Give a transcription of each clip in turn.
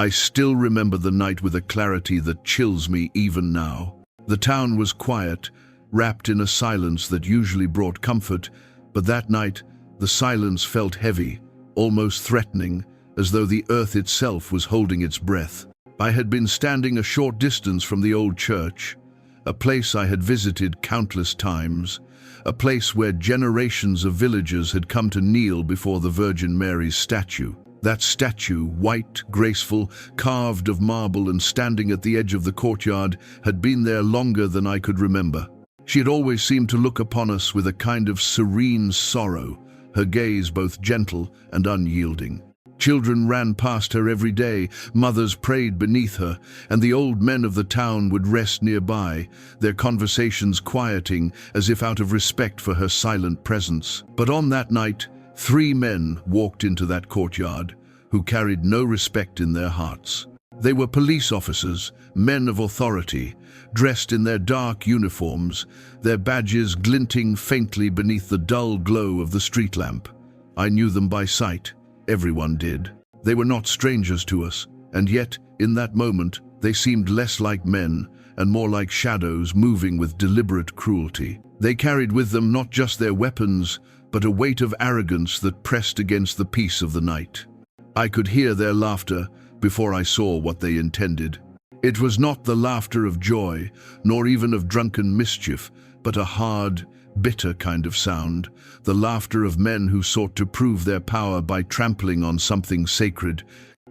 I still remember the night with a clarity that chills me even now. The town was quiet, wrapped in a silence that usually brought comfort, but that night the silence felt heavy, almost threatening, as though the earth itself was holding its breath. I had been standing a short distance from the old church, a place I had visited countless times, a place where generations of villagers had come to kneel before the Virgin Mary's statue. That statue, white, graceful, carved of marble and standing at the edge of the courtyard, had been there longer than I could remember. She had always seemed to look upon us with a kind of serene sorrow, her gaze both gentle and unyielding. Children ran past her every day, mothers prayed beneath her, and the old men of the town would rest nearby, their conversations quieting as if out of respect for her silent presence. But on that night, 3 men walked into that courtyard, who carried no respect in their hearts. They were police officers, men of authority, dressed in their dark uniforms, their badges glinting faintly beneath the dull glow of the street lamp. I knew them by sight. Everyone did. They were not strangers to us, and yet, in that moment, they seemed less like men and more like shadows moving with deliberate cruelty. They carried with them not just their weapons, but a weight of arrogance that pressed against the peace of the night. I could hear their laughter before I saw what they intended. It was not the laughter of joy, nor even of drunken mischief, but a hard, bitter kind of sound, the laughter of men who sought to prove their power by trampling on something sacred.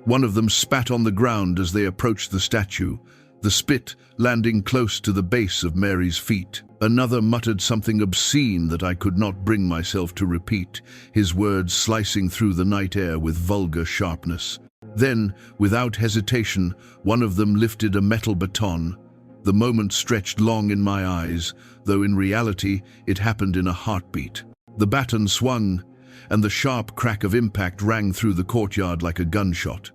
One of them spat on the ground as they approached the statue, the spit landing close to the base of Mary's feet. Another muttered something obscene that I could not bring myself to repeat, his words slicing through the night air with vulgar sharpness. Then, without hesitation, one of them lifted a metal baton. The moment stretched long in my eyes, though in reality it happened in a heartbeat. The baton swung, and the sharp crack of impact rang through the courtyard like a gunshot.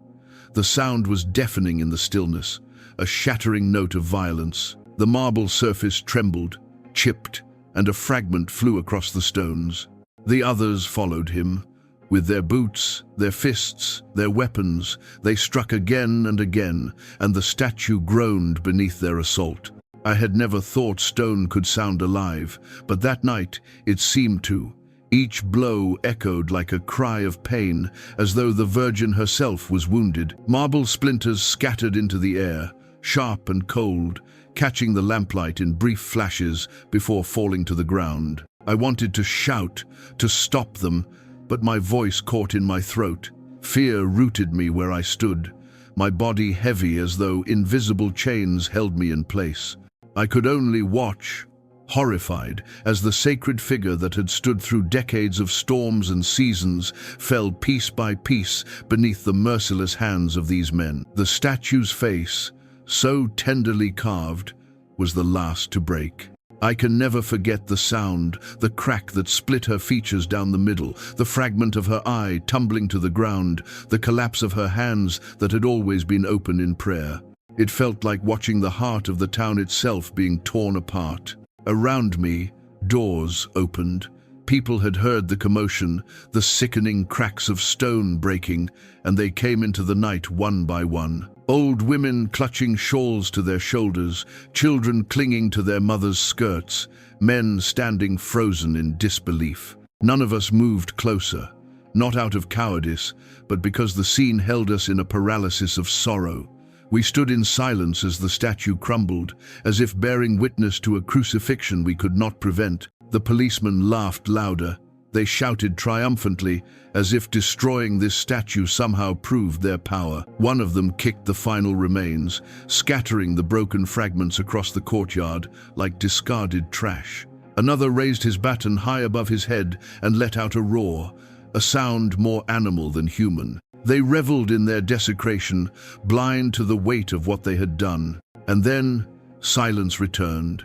The sound was deafening in the stillness, a shattering note of violence. The marble surface trembled, chipped, and a fragment flew across the stones. The others followed him. With their boots, their fists, their weapons, they struck again and again, and the statue groaned beneath their assault. I had never thought stone could sound alive, but that night it seemed to. Each blow echoed like a cry of pain, as though the Virgin herself was wounded. Marble splinters scattered into the air, sharp and cold, catching the lamplight in brief flashes before falling to the ground. I wanted to shout, to stop them, but my voice caught in my throat. Fear rooted me where I stood, my body heavy as though invisible chains held me in place. I could only watch, horrified, as the sacred figure that had stood through decades of storms and seasons fell piece by piece beneath the merciless hands of these men. The statue's face, so tenderly carved, was the last to break. I can never forget the sound, the crack that split her features down the middle, the fragment of her eye tumbling to the ground, the collapse of her hands that had always been open in prayer. It felt like watching the heart of the town itself being torn apart. Around me, doors opened. People had heard the commotion, the sickening cracks of stone breaking, and they came into the night one by one. Old women clutching shawls to their shoulders, children clinging to their mothers' skirts, men standing frozen in disbelief. None of us moved closer, not out of cowardice, but because the scene held us in a paralysis of sorrow. We stood in silence as the statue crumbled, as if bearing witness to a crucifixion we could not prevent. The policemen laughed louder. They shouted triumphantly, as if destroying this statue somehow proved their power. One of them kicked the final remains, scattering the broken fragments across the courtyard like discarded trash. Another raised his baton high above his head and let out a roar, a sound more animal than human. They reveled in their desecration, blind to the weight of what they had done. And then silence returned,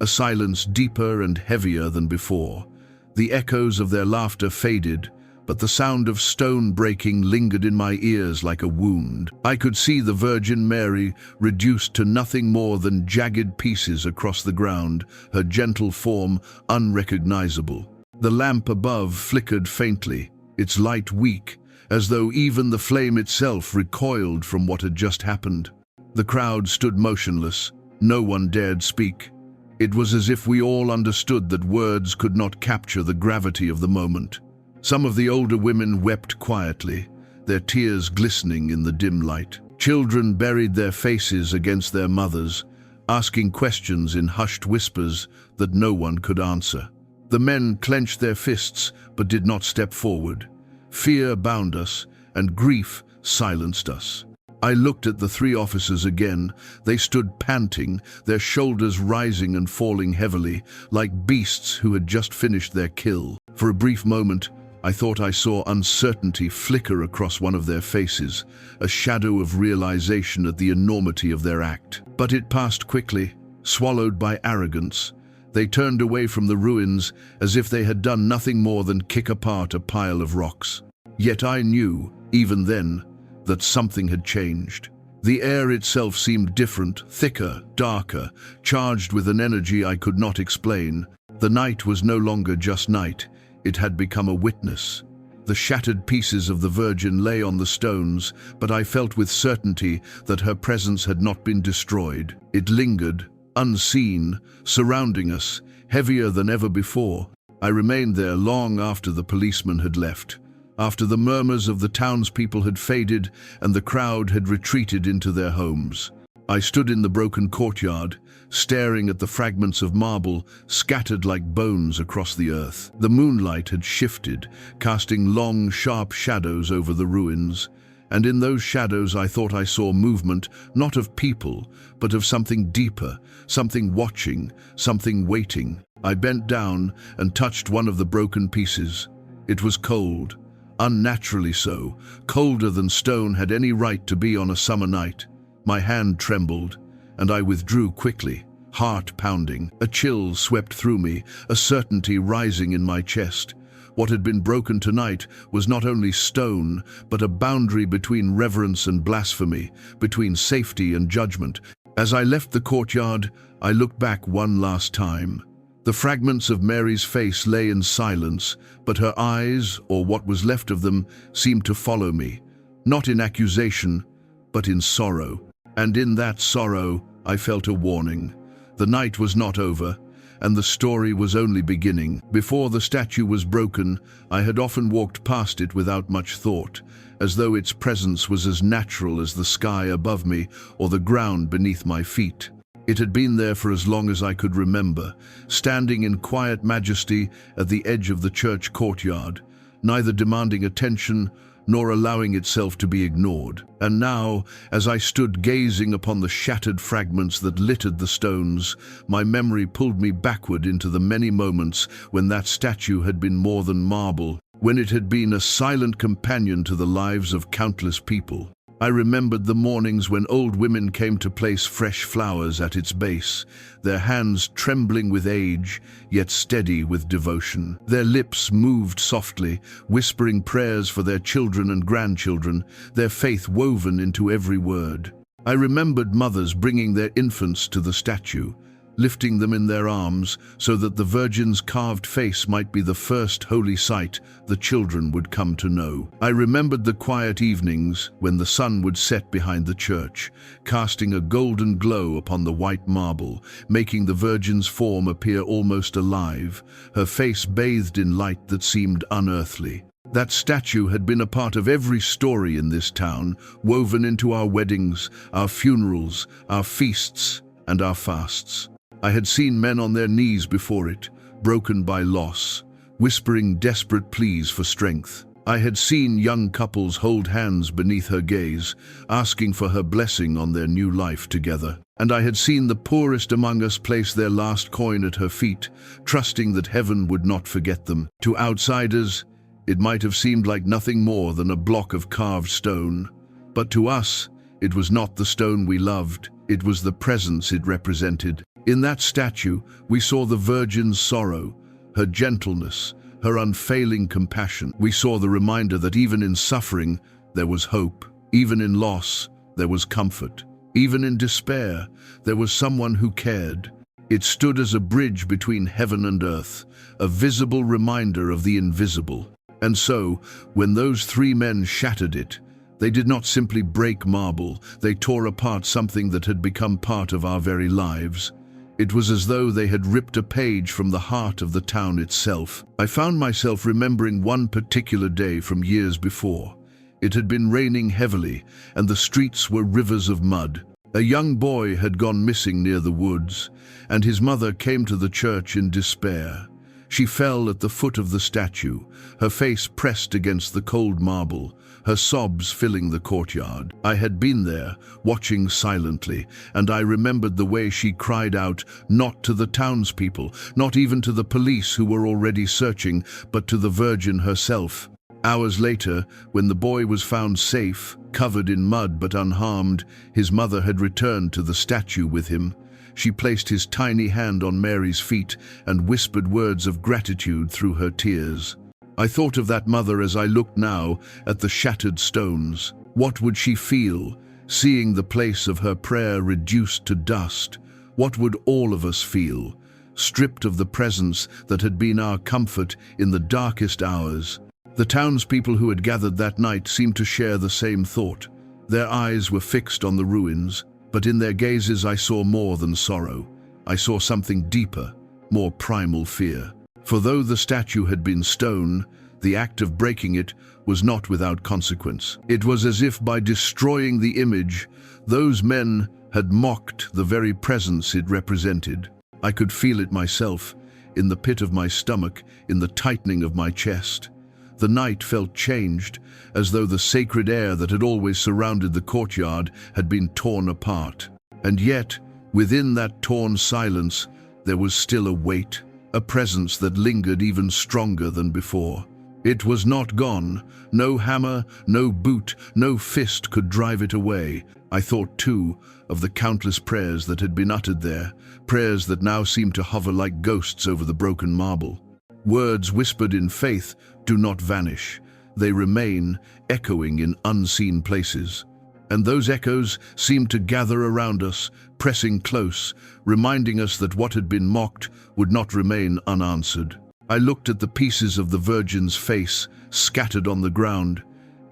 a silence deeper and heavier than before. The echoes of their laughter faded, but the sound of stone breaking lingered in my ears like a wound. I could see the Virgin Mary reduced to nothing more than jagged pieces across the ground, her gentle form unrecognizable. The lamp above flickered faintly, its light weak, as though even the flame itself recoiled from what had just happened. The crowd stood motionless. No one dared speak. It was as if we all understood that words could not capture the gravity of the moment. Some of the older women wept quietly, their tears glistening in the dim light. Children buried their faces against their mothers, asking questions in hushed whispers that no one could answer. The men clenched their fists but did not step forward. Fear bound us, and grief silenced us. I looked at the three officers again. They stood panting, their shoulders rising and falling heavily, like beasts who had just finished their kill. For a brief moment, I thought I saw uncertainty flicker across one of their faces, a shadow of realization at the enormity of their act. But it passed quickly, swallowed by arrogance. They turned away from the ruins as if they had done nothing more than kick apart a pile of rocks. Yet I knew, even then, that something had changed. The air itself seemed different, thicker, darker, charged with an energy I could not explain. The night was no longer just night. It had become a witness. The shattered pieces of the Virgin lay on the stones, but I felt with certainty that her presence had not been destroyed. It lingered, unseen, surrounding us, heavier than ever before. I remained there long after the policeman had left, after the murmurs of the townspeople had faded and the crowd had retreated into their homes. I stood in the broken courtyard, staring at the fragments of marble scattered like bones across the earth. The moonlight had shifted, casting long, sharp shadows over the ruins, and in those shadows I thought I saw movement, not of people, but of something deeper, something watching, something waiting. I bent down and touched one of the broken pieces. It was cold, unnaturally so, colder than stone had any right to be on a summer night. My hand trembled, and I withdrew quickly, heart pounding. A chill swept through me, a certainty rising in my chest. What had been broken tonight was not only stone, but a boundary between reverence and blasphemy, between safety and judgment. As I left the courtyard, I looked back one last time. The fragments of Mary's face lay in silence, but her eyes, or what was left of them, seemed to follow me, not in accusation, but in sorrow. And in that sorrow, I felt a warning. The night was not over, and the story was only beginning. Before the statue was broken, I had often walked past it without much thought, as though its presence was as natural as the sky above me or the ground beneath my feet. It had been there for as long as I could remember, standing in quiet majesty at the edge of the church courtyard, neither demanding attention nor allowing itself to be ignored. And now, as I stood gazing upon the shattered fragments that littered the stones, my memory pulled me backward into the many moments when that statue had been more than marble, when it had been a silent companion to the lives of countless people. I remembered the mornings when old women came to place fresh flowers at its base, their hands trembling with age, yet steady with devotion. Their lips moved softly, whispering prayers for their children and grandchildren, their faith woven into every word. I remembered mothers bringing their infants to the statue, lifting them in their arms so that the Virgin's carved face might be the first holy sight the children would come to know. I remembered the quiet evenings when the sun would set behind the church, casting a golden glow upon the white marble, making the Virgin's form appear almost alive, her face bathed in light that seemed unearthly. That statue had been a part of every story in this town, woven into our weddings, our funerals, our feasts, and our fasts. I had seen men on their knees before it, broken by loss, whispering desperate pleas for strength. I had seen young couples hold hands beneath her gaze, asking for her blessing on their new life together. And I had seen the poorest among us place their last coin at her feet, trusting that heaven would not forget them. To outsiders, it might have seemed like nothing more than a block of carved stone. But to us, it was not the stone we loved, it was the presence it represented. In that statue, we saw the Virgin's sorrow, her gentleness, her unfailing compassion. We saw the reminder that even in suffering, there was hope. Even in loss, there was comfort. Even in despair, there was someone who cared. It stood as a bridge between heaven and earth, a visible reminder of the invisible. And so, when those three men shattered it, they did not simply break marble, they tore apart something that had become part of our very lives. It was as though they had ripped a page from the heart of the town itself. I found myself remembering one particular day from years before. It had been raining heavily, and the streets were rivers of mud. A young boy had gone missing near the woods, and his mother came to the church in despair. She fell at the foot of the statue, her face pressed against the cold marble, her sobs filling the courtyard. I had been there, watching silently, and I remembered the way she cried out, not to the townspeople, not even to the police who were already searching, but to the Virgin herself. Hours later, when the boy was found safe, covered in mud but unharmed, his mother had returned to the statue with him. She placed his tiny hand on Mary's feet and whispered words of gratitude through her tears. I thought of that mother as I looked now at the shattered stones. What would she feel, seeing the place of her prayer reduced to dust? What would all of us feel, stripped of the presence that had been our comfort in the darkest hours? The townspeople who had gathered that night seemed to share the same thought. Their eyes were fixed on the ruins, but in their gazes I saw more than sorrow. I saw something deeper, more primal fear. For though the statue had been stone, the act of breaking it was not without consequence. It was as if by destroying the image, those men had mocked the very presence it represented. I could feel it myself, in the pit of my stomach, in the tightening of my chest. The night felt changed, as though the sacred air that had always surrounded the courtyard had been torn apart. And yet, within that torn silence, there was still a weight, a presence that lingered even stronger than before. It was not gone. No hammer, no boot, no fist could drive it away. I thought, too, of the countless prayers that had been uttered there, prayers that now seemed to hover like ghosts over the broken marble. Words whispered in faith do not vanish. They remain, echoing in unseen places. And those echoes seemed to gather around us, pressing close, reminding us that what had been mocked would not remain unanswered. I looked at the pieces of the Virgin's face, scattered on the ground.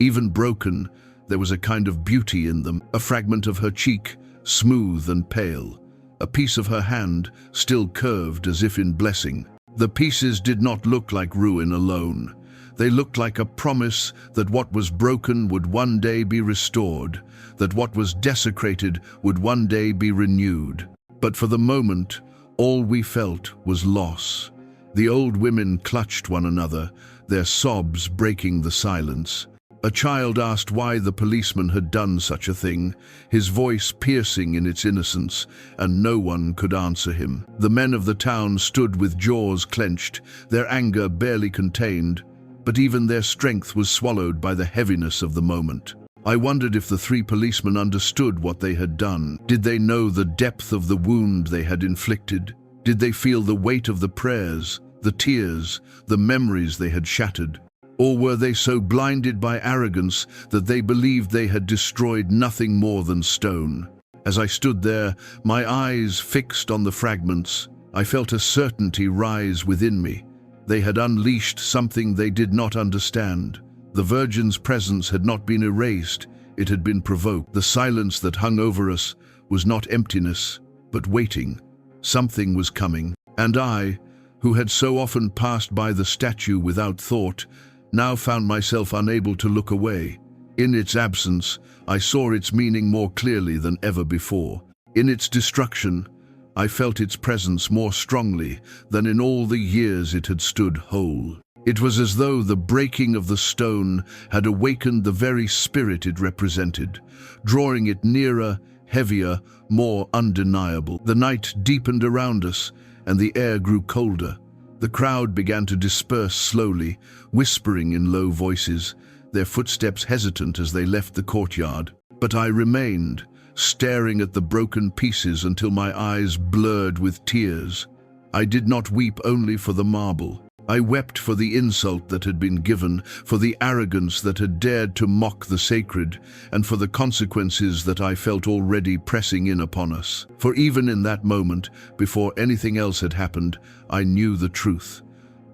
Even broken, there was a kind of beauty in them, a fragment of her cheek, smooth and pale, a piece of her hand, still curved as if in blessing. The pieces did not look like ruin alone. They looked like a promise that what was broken would one day be restored, that what was desecrated would one day be renewed. But for the moment, all we felt was loss. The old women clutched one another, their sobs breaking the silence. A child asked why the policeman had done such a thing, his voice piercing in its innocence, and no one could answer him. The men of the town stood with jaws clenched, their anger barely contained, but even their strength was swallowed by the heaviness of the moment. I wondered if the three policemen understood what they had done. Did they know the depth of the wound they had inflicted? Did they feel the weight of the prayers, the tears, the memories they had shattered? Or were they so blinded by arrogance that they believed they had destroyed nothing more than stone? As I stood there, my eyes fixed on the fragments, I felt a certainty rise within me. They had unleashed something they did not understand. The Virgin's presence had not been erased, it had been provoked. The silence that hung over us was not emptiness, but waiting. Something was coming, and I, who had so often passed by the statue without thought, now found myself unable to look away. In its absence, I saw its meaning more clearly than ever before. In its destruction, I felt its presence more strongly than in all the years it had stood whole. It was as though the breaking of the stone had awakened the very spirit it represented, drawing it nearer, heavier, more undeniable. The night deepened around us, and the air grew colder. The crowd began to disperse slowly, whispering in low voices, their footsteps hesitant as they left the courtyard. But I remained, staring at the broken pieces until my eyes blurred with tears. I did not weep only for the marble. I wept for the insult that had been given, for the arrogance that had dared to mock the sacred, and for the consequences that I felt already pressing in upon us. For even in that moment, before anything else had happened, I knew the truth.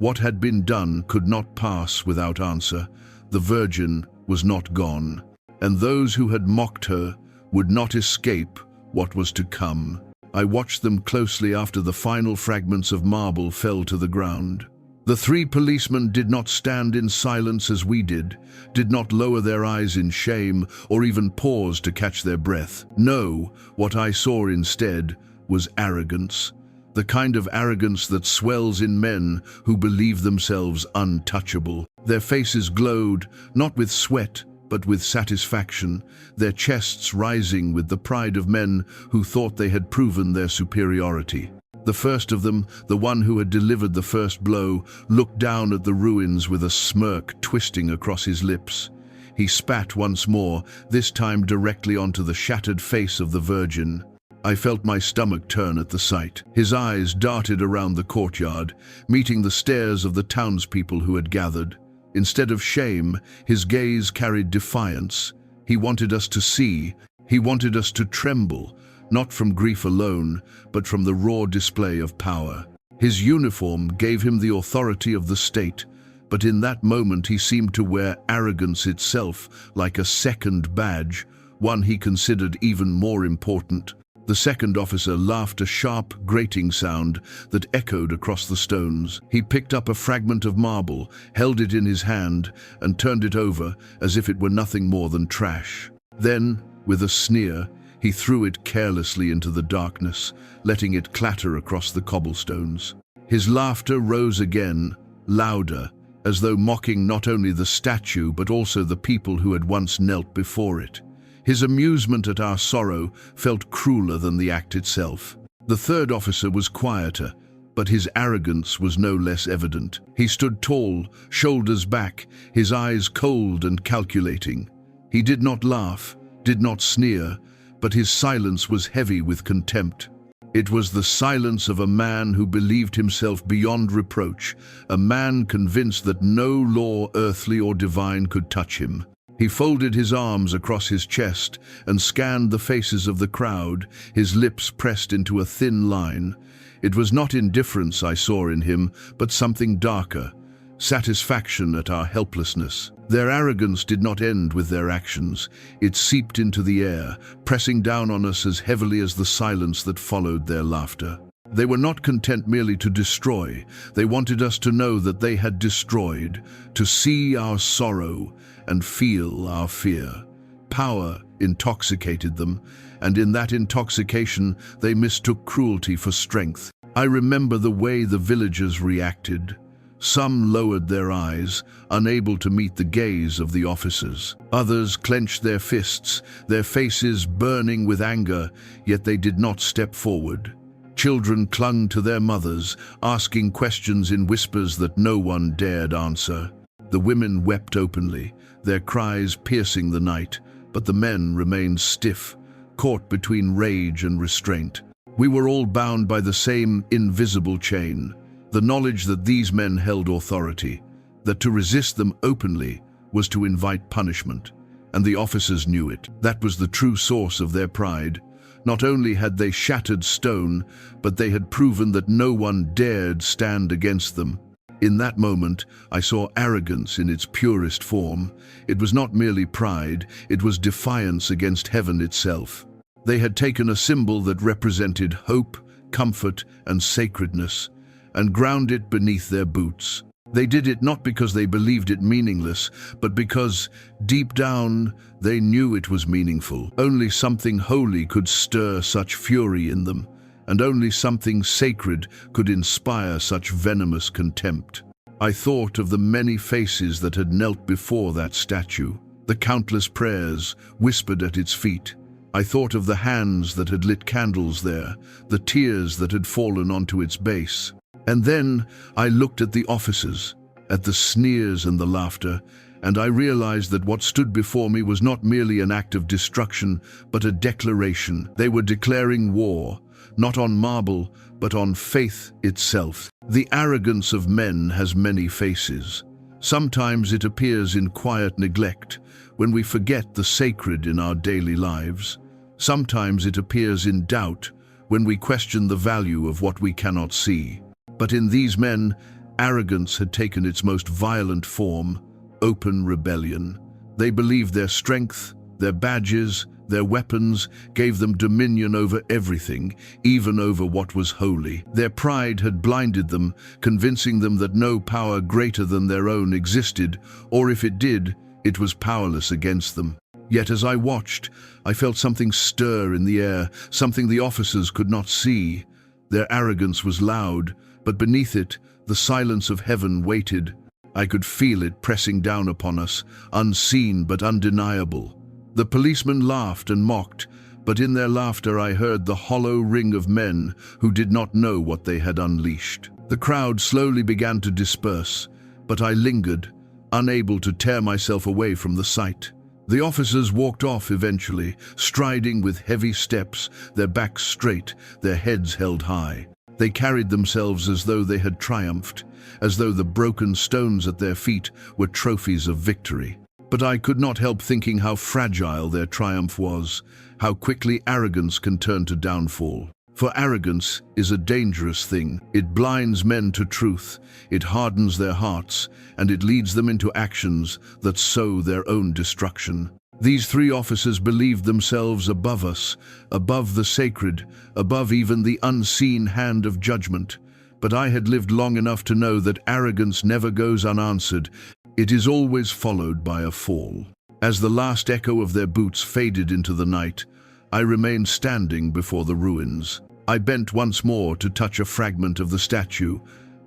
What had been done could not pass without answer. The Virgin was not gone, and those who had mocked her would not escape what was to come. I watched them closely after the final fragments of marble fell to the ground. The three policemen did not stand in silence as we did not lower their eyes in shame or even pause to catch their breath. No, what I saw instead was arrogance. The kind of arrogance that swells in men who believe themselves untouchable. Their faces glowed, not with sweat, but with satisfaction, their chests rising with the pride of men who thought they had proven their superiority. The first of them, the one who had delivered the first blow, looked down at the ruins with a smirk twisting across his lips. He spat once more, this time directly onto the shattered face of the Virgin. I felt my stomach turn at the sight. His eyes darted around the courtyard, meeting the stares of the townspeople who had gathered. Instead of shame, his gaze carried defiance. He wanted us to see. He wanted us to tremble, not from grief alone, but from the raw display of power. His uniform gave him the authority of the state, but in that moment he seemed to wear arrogance itself like a second badge, one he considered even more important. The second officer laughed a sharp, grating sound that echoed across the stones. He picked up a fragment of marble, held it in his hand, and turned it over as if it were nothing more than trash. Then, with a sneer, he threw it carelessly into the darkness, letting it clatter across the cobblestones. His laughter rose again, louder, as though mocking not only the statue but also the people who had once knelt before it. His amusement at our sorrow felt crueler than the act itself. The third officer was quieter, but his arrogance was no less evident. He stood tall, shoulders back, his eyes cold and calculating. He did not laugh, did not sneer, but his silence was heavy with contempt. It was the silence of a man who believed himself beyond reproach, a man convinced that no law, earthly or divine, could touch him. He folded his arms across his chest and scanned the faces of the crowd, his lips pressed into a thin line. It was not indifference I saw in him, but something darker, satisfaction at our helplessness. Their arrogance did not end with their actions. It seeped into the air, pressing down on us as heavily as the silence that followed their laughter. They were not content merely to destroy. They wanted us to know that they had destroyed, to see our sorrow and feel our fear. Power intoxicated them, and in that intoxication they mistook cruelty for strength. I remember the way the villagers reacted. Some lowered their eyes, unable to meet the gaze of the officers. Others clenched their fists, their faces burning with anger, yet they did not step forward. Children clung to their mothers, asking questions in whispers that no one dared answer. The women wept openly, their cries piercing the night, but the men remained stiff, caught between rage and restraint. We were all bound by the same invisible chain, the knowledge that these men held authority, that to resist them openly was to invite punishment, and the officers knew it. That was the true source of their pride. Not only had they shattered stone, but they had proven that no one dared stand against them. In that moment, I saw arrogance in its purest form. It was not merely pride, it was defiance against heaven itself. They had taken a symbol that represented hope, comfort, and sacredness, and ground it beneath their boots. They did it not because they believed it meaningless, but because, deep down, they knew it was meaningful. Only something holy could stir such fury in them, and only something sacred could inspire such venomous contempt. I thought of the many faces that had knelt before that statue, the countless prayers whispered at its feet. I thought of the hands that had lit candles there, the tears that had fallen onto its base. And then I looked at the officers, at the sneers and the laughter, and I realized that what stood before me was not merely an act of destruction, but a declaration. They were declaring war, not on marble, but on faith itself. The arrogance of men has many faces. Sometimes it appears in quiet neglect, when we forget the sacred in our daily lives. Sometimes it appears in doubt, when we question the value of what we cannot see. But in these men, arrogance had taken its most violent form, open rebellion. They believed their strength, their badges, their weapons gave them dominion over everything, even over what was holy. Their pride had blinded them, convincing them that no power greater than their own existed, or if it did, it was powerless against them. Yet as I watched, I felt something stir in the air, something the officers could not see. Their arrogance was loud, but beneath it, the silence of heaven waited. I could feel it pressing down upon us, unseen but undeniable. The policemen laughed and mocked, but in their laughter I heard the hollow ring of men who did not know what they had unleashed. The crowd slowly began to disperse, but I lingered, unable to tear myself away from the sight. The officers walked off eventually, striding with heavy steps, their backs straight, their heads held high. They carried themselves as though they had triumphed, as though the broken stones at their feet were trophies of victory. But I could not help thinking how fragile their triumph was, how quickly arrogance can turn to downfall. For arrogance is a dangerous thing. It blinds men to truth, it hardens their hearts, and it leads them into actions that sow their own destruction. These three officers believed themselves above us, above the sacred, above even the unseen hand of judgment. But I had lived long enough to know that arrogance never goes unanswered. It is always followed by a fall. As the last echo of their boots faded into the night, I remained standing before the ruins. I bent once more to touch a fragment of the statue,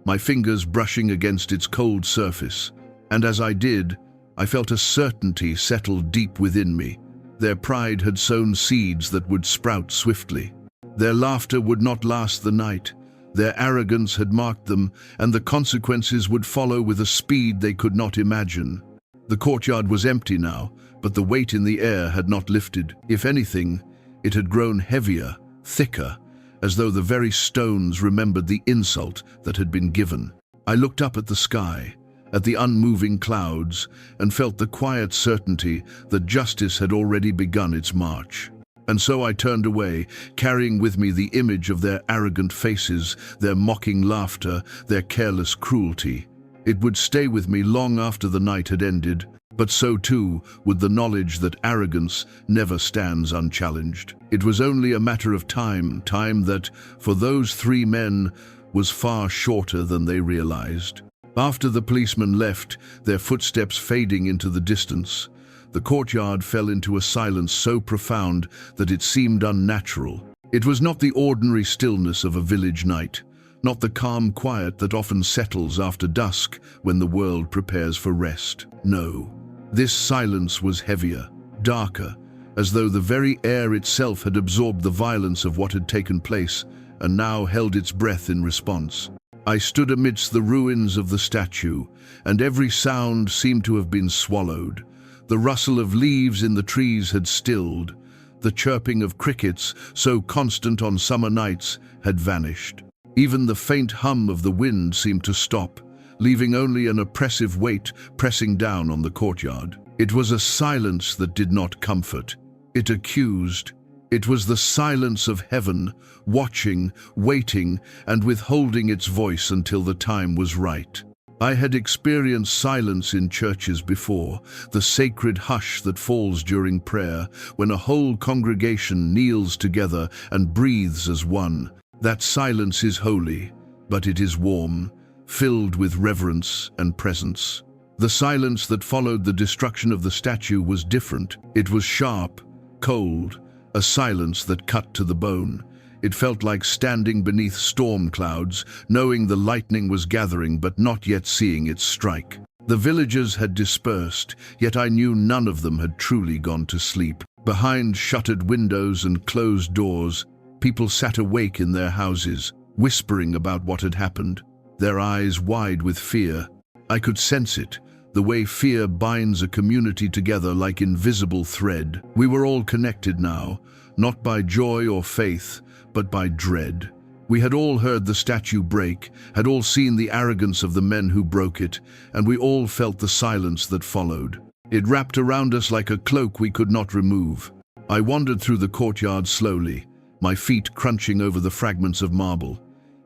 my fingers brushing against its cold surface. And as I did, I felt a certainty settle deep within me. Their pride had sown seeds that would sprout swiftly. Their laughter would not last the night. Their arrogance had marked them, and the consequences would follow with a speed they could not imagine. The courtyard was empty now, but the weight in the air had not lifted. If anything, it had grown heavier, thicker, as though the very stones remembered the insult that had been given. I looked up at the sky, at the unmoving clouds, and felt the quiet certainty that justice had already begun its march. And so I turned away, carrying with me the image of their arrogant faces, their mocking laughter, their careless cruelty. It would stay with me long after the night had ended, but so too would the knowledge that arrogance never stands unchallenged. It was only a matter of time that, for those three men, was far shorter than they realized. After the policemen left, their footsteps fading into the distance, the courtyard fell into a silence so profound that it seemed unnatural. It was not the ordinary stillness of a village night, not the calm quiet that often settles after dusk when the world prepares for rest. No, this silence was heavier, darker, as though the very air itself had absorbed the violence of what had taken place and now held its breath in response. I stood amidst the ruins of the statue, and every sound seemed to have been swallowed. The rustle of leaves in the trees had stilled. The chirping of crickets, so constant on summer nights, had vanished. Even the faint hum of the wind seemed to stop, leaving only an oppressive weight pressing down on the courtyard. It was a silence that did not comfort. It accused. It was the silence of heaven, watching, waiting, and withholding its voice until the time was right. I had experienced silence in churches before, the sacred hush that falls during prayer, when a whole congregation kneels together and breathes as one. That silence is holy, but it is warm, filled with reverence and presence. The silence that followed the destruction of the statue was different. It was sharp, cold, a silence that cut to the bone. It felt like standing beneath storm clouds, knowing the lightning was gathering but not yet seeing its strike. The villagers had dispersed, yet I knew none of them had truly gone to sleep. Behind shuttered windows and closed doors, people sat awake in their houses, whispering about what had happened, their eyes wide with fear. I could sense it, the way fear binds a community together like invisible thread. We were all connected now, not by joy or faith, but by dread. We had all heard the statue break, had all seen the arrogance of the men who broke it, and we all felt the silence that followed. It wrapped around us like a cloak we could not remove. I wandered through the courtyard slowly, my feet crunching over the fragments of marble.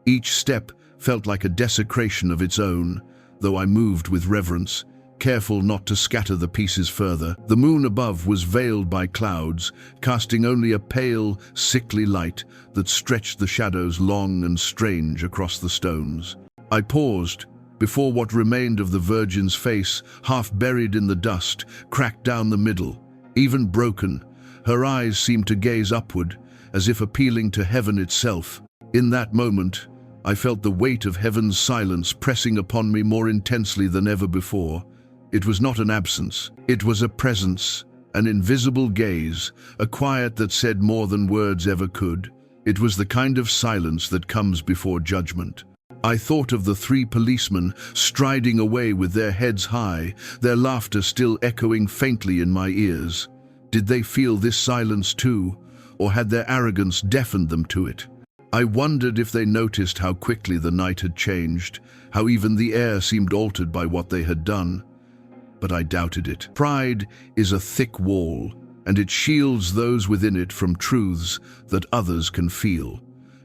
Each step felt like a desecration of its own, though I moved with reverence, careful not to scatter the pieces further. The moon above was veiled by clouds, casting only a pale, sickly light that stretched the shadows long and strange across the stones. I paused before what remained of the Virgin's face, half buried in the dust, cracked down the middle. Even broken, her eyes seemed to gaze upward, as if appealing to heaven itself. In that moment, I felt the weight of heaven's silence pressing upon me more intensely than ever before. It was not an absence, it was a presence, an invisible gaze, a quiet that said more than words ever could. It was the kind of silence that comes before judgment. I thought of the 3 policemen striding away with their heads high, their laughter still echoing faintly in my ears. Did they feel this silence too, or had their arrogance deafened them to it? I wondered if they noticed how quickly the night had changed, how even the air seemed altered by what they had done. But I doubted it. Pride is a thick wall, and it shields those within it from truths that others can feel.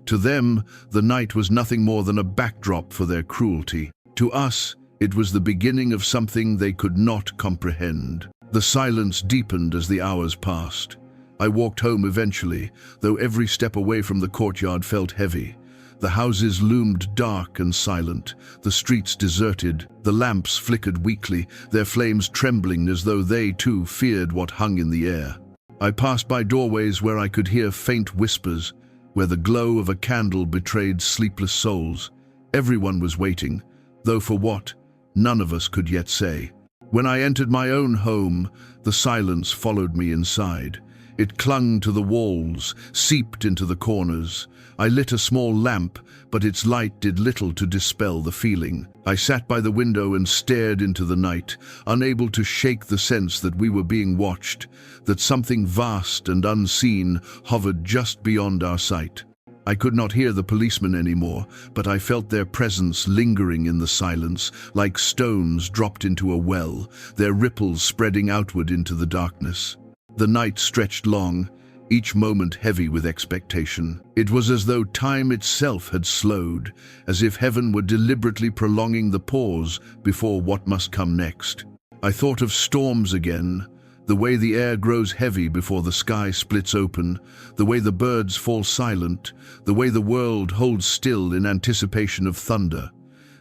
To them, the night was nothing more than a backdrop for their cruelty. To us, it was the beginning of something they could not comprehend. The silence deepened as the hours passed. I walked home eventually, though every step away from the courtyard felt heavy. The houses loomed dark and silent, the streets deserted, the lamps flickered weakly, their flames trembling as though they too feared what hung in the air. I passed by doorways where I could hear faint whispers, where the glow of a candle betrayed sleepless souls. Everyone was waiting, though for what, none of us could yet say. When I entered my own home, the silence followed me inside. It clung to the walls, seeped into the corners. I lit a small lamp, but its light did little to dispel the feeling. I sat by the window and stared into the night, unable to shake the sense that we were being watched, that something vast and unseen hovered just beyond our sight. I could not hear the policemen anymore, but I felt their presence lingering in the silence, like stones dropped into a well, their ripples spreading outward into the darkness. The night stretched long, each moment heavy with expectation. It was as though time itself had slowed, as if heaven were deliberately prolonging the pause before what must come next. I thought of storms again, the way the air grows heavy before the sky splits open, the way the birds fall silent, the way the world holds still in anticipation of thunder.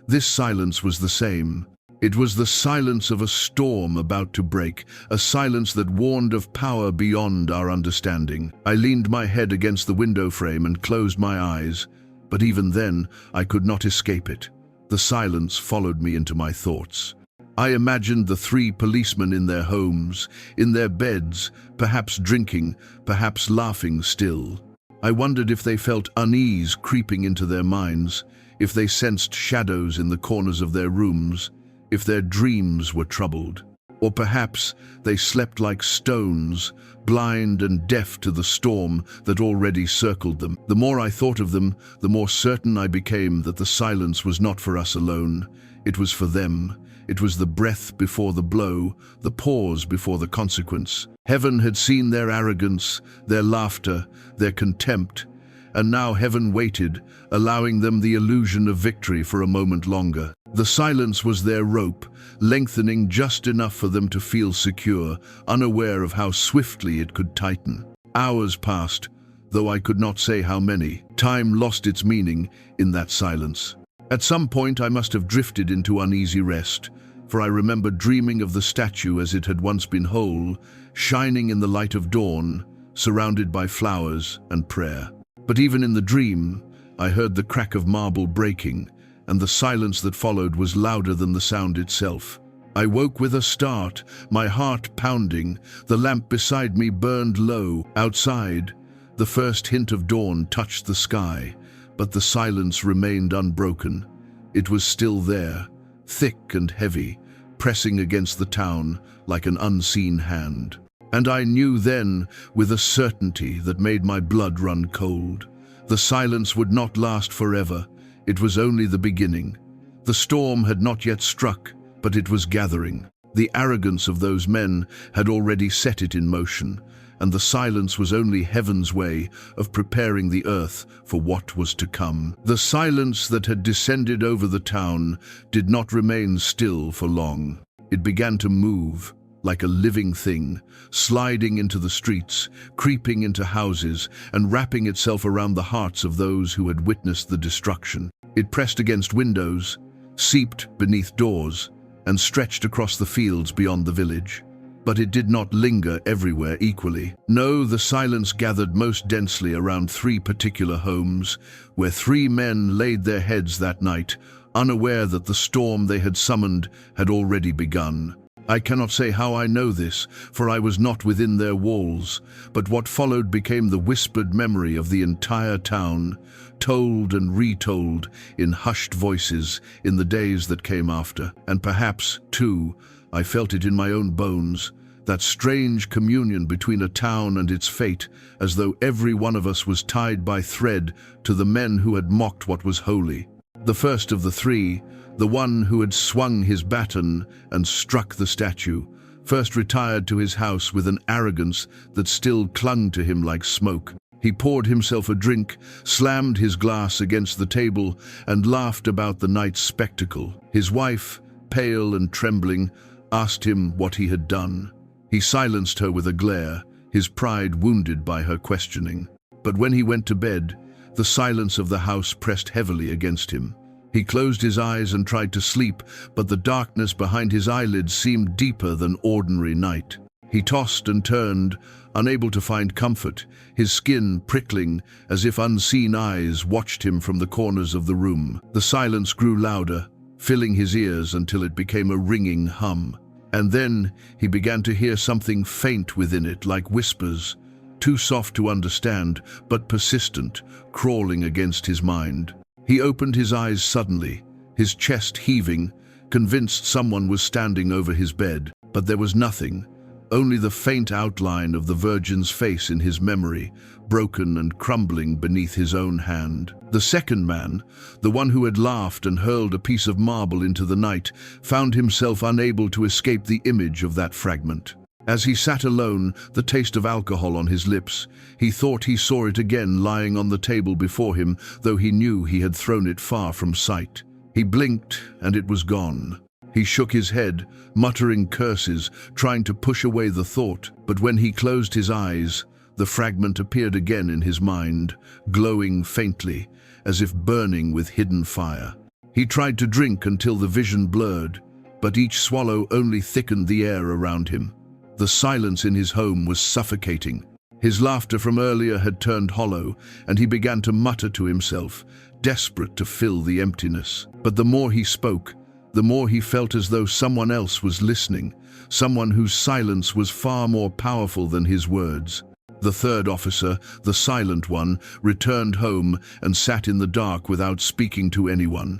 This silence was the same. It was the silence of a storm about to break, a silence that warned of power beyond our understanding. I leaned my head against the window frame and closed my eyes, but even then I could not escape it. The silence followed me into my thoughts. I imagined the 3 policemen in their homes, in their beds, perhaps drinking, perhaps laughing still. I wondered if they felt unease creeping into their minds, if they sensed shadows in the corners of their rooms, if their dreams were troubled. Or perhaps they slept like stones, blind and deaf to the storm that already circled them. The more I thought of them, the more certain I became that the silence was not for us alone. It was for them. It was the breath before the blow, the pause before the consequence. Heaven had seen their arrogance, their laughter, their contempt, and now heaven waited, allowing them the illusion of victory for a moment longer. The silence was their rope, lengthening just enough for them to feel secure, unaware of how swiftly it could tighten. Hours passed, though I could not say how many. Time lost its meaning in that silence. At some point I must have drifted into uneasy rest, for I remember dreaming of the statue as it had once been whole, shining in the light of dawn, surrounded by flowers and prayer. But even in the dream, I heard the crack of marble breaking, and the silence that followed was louder than the sound itself. I woke with a start, my heart pounding. The lamp beside me burned low. Outside, the first hint of dawn touched the sky, but the silence remained unbroken. It was still there, thick and heavy, pressing against the town like an unseen hand. And I knew then, with a certainty that made my blood run cold, the silence would not last forever. It was only the beginning. The storm had not yet struck, but it was gathering. The arrogance of those men had already set it in motion, and the silence was only heaven's way of preparing the earth for what was to come. The silence that had descended over the town did not remain still for long. It began to move, like a living thing, sliding into the streets, creeping into houses, and wrapping itself around the hearts of those who had witnessed the destruction. It pressed against windows, seeped beneath doors, and stretched across the fields beyond the village. But it did not linger everywhere equally. No, the silence gathered most densely around 3 particular homes, where 3 men laid their heads that night, unaware that the storm they had summoned had already begun. I cannot say how I know this, for I was not within their walls, but what followed became the whispered memory of the entire town, told and retold in hushed voices in the days that came after. And perhaps, too, I felt it in my own bones, that strange communion between a town and its fate, as though every one of us was tied by thread to the men who had mocked what was holy. The first of the 3, the one who had swung his baton and struck the statue, first retired to his house with an arrogance that still clung to him like smoke. He poured himself a drink, slammed his glass against the table, and laughed about the night's spectacle. His wife, pale and trembling, asked him what he had done. He silenced her with a glare, his pride wounded by her questioning. But when he went to bed, the silence of the house pressed heavily against him. He closed his eyes and tried to sleep, but the darkness behind his eyelids seemed deeper than ordinary night. He tossed and turned, unable to find comfort, his skin prickling as if unseen eyes watched him from the corners of the room. The silence grew louder, filling his ears until it became a ringing hum. And then he began to hear something faint within it, like whispers, too soft to understand, but persistent, crawling against his mind. He opened his eyes suddenly, his chest heaving, convinced someone was standing over his bed. But there was nothing, only the faint outline of the Virgin's face in his memory, broken and crumbling beneath his own hand. The second man, the one who had laughed and hurled a piece of marble into the night, found himself unable to escape the image of that fragment. As he sat alone, the taste of alcohol on his lips, he thought he saw it again lying on the table before him, though he knew he had thrown it far from sight. He blinked, and it was gone. He shook his head, muttering curses, trying to push away the thought. But when he closed his eyes, the fragment appeared again in his mind, glowing faintly, as if burning with hidden fire. He tried to drink until the vision blurred, but each swallow only thickened the air around him. The silence in his home was suffocating. His laughter from earlier had turned hollow, and he began to mutter to himself, desperate to fill the emptiness. But the more he spoke, the more he felt as though someone else was listening, someone whose silence was far more powerful than his words. The third officer, the silent one, returned home and sat in the dark without speaking to anyone.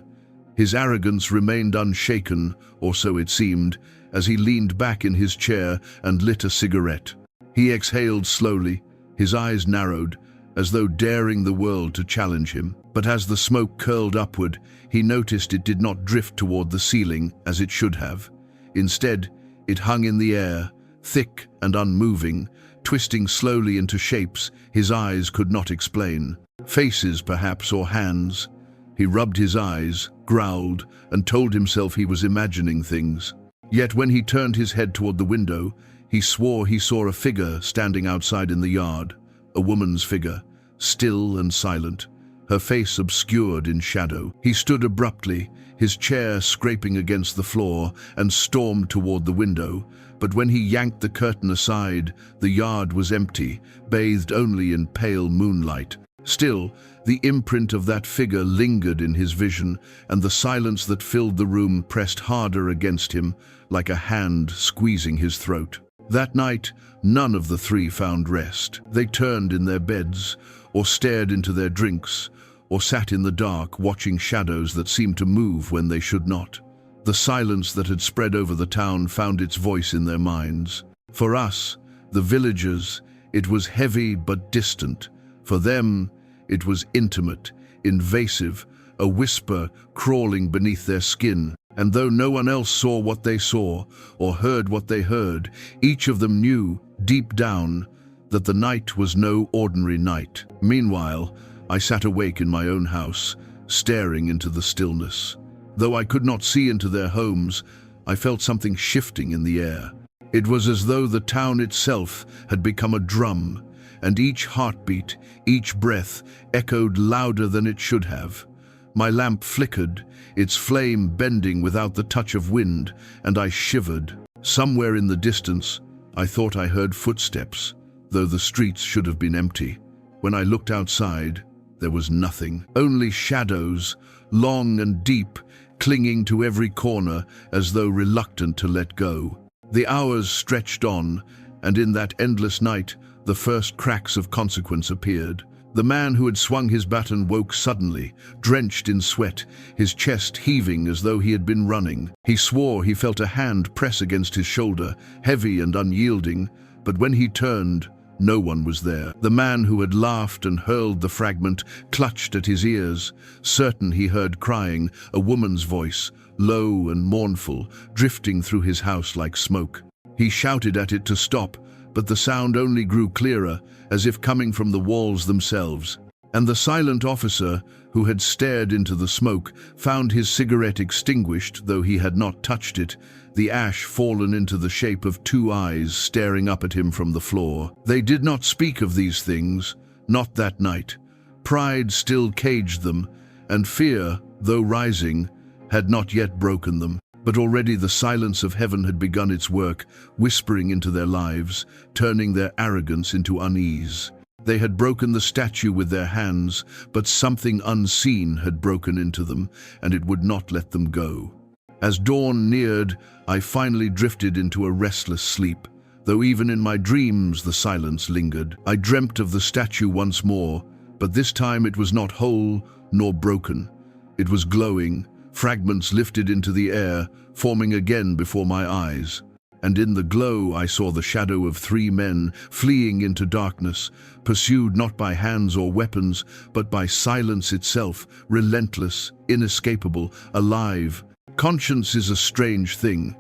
His arrogance remained unshaken, or so it seemed, as he leaned back in his chair and lit a cigarette. He exhaled slowly, his eyes narrowed, as though daring the world to challenge him. But as the smoke curled upward, he noticed it did not drift toward the ceiling as it should have. Instead, it hung in the air, thick and unmoving, twisting slowly into shapes his eyes could not explain. Faces, perhaps, or hands. He rubbed his eyes, growled, and told himself he was imagining things. Yet when he turned his head toward the window, he swore he saw a figure standing outside in the yard, a woman's figure, still and silent, her face obscured in shadow. He stood abruptly, his chair scraping against the floor, and stormed toward the window. But when he yanked the curtain aside, the yard was empty, bathed only in pale moonlight. Still, the imprint of that figure lingered in his vision, and the silence that filled the room pressed harder against him, like a hand squeezing his throat. That night, none of the 3 found rest. They turned in their beds, or stared into their drinks, or sat in the dark watching shadows that seemed to move when they should not. The silence that had spread over the town found its voice in their minds. For us, the villagers, it was heavy but distant. For them, it was intimate, invasive, a whisper crawling beneath their skin. And though no one else saw what they saw or heard what they heard, each of them knew, deep down, that the night was no ordinary night. Meanwhile, I sat awake in my own house, staring into the stillness. Though I could not see into their homes, I felt something shifting in the air. It was as though the town itself had become a drum, and each heartbeat, each breath, echoed louder than it should have. My lamp flickered, its flame bending without the touch of wind, and I shivered. Somewhere in the distance, I thought I heard footsteps, though the streets should have been empty. When I looked outside, there was nothing. Only shadows, long and deep, clinging to every corner as though reluctant to let go. The hours stretched on, and in that endless night, the first cracks of consequence appeared. The man who had swung his baton woke suddenly, drenched in sweat, his chest heaving as though he had been running. He swore he felt a hand press against his shoulder, heavy and unyielding, but when he turned, no one was there. The man who had laughed and hurled the fragment clutched at his ears, certain he heard crying, a woman's voice, low and mournful, drifting through his house like smoke. He shouted at it to stop, but the sound only grew clearer, as if coming from the walls themselves. And the silent officer, who had stared into the smoke, found his cigarette extinguished, though he had not touched it, the ash fallen into the shape of two eyes staring up at him from the floor. They did not speak of these things, not that night. Pride still caged them, and fear, though rising, had not yet broken them. But already the silence of heaven had begun its work, whispering into their lives, turning their arrogance into unease. They had broken the statue with their hands, but something unseen had broken into them, and it would not let them go. As dawn neared, I finally drifted into a restless sleep, though even in my dreams the silence lingered. I dreamt of the statue once more, but this time it was not whole nor broken. It was glowing, fragments lifted into the air, forming again before my eyes. And in the glow I saw the shadow of three men fleeing into darkness, pursued not by hands or weapons, but by silence itself, relentless, inescapable, alive. Conscience is a strange thing.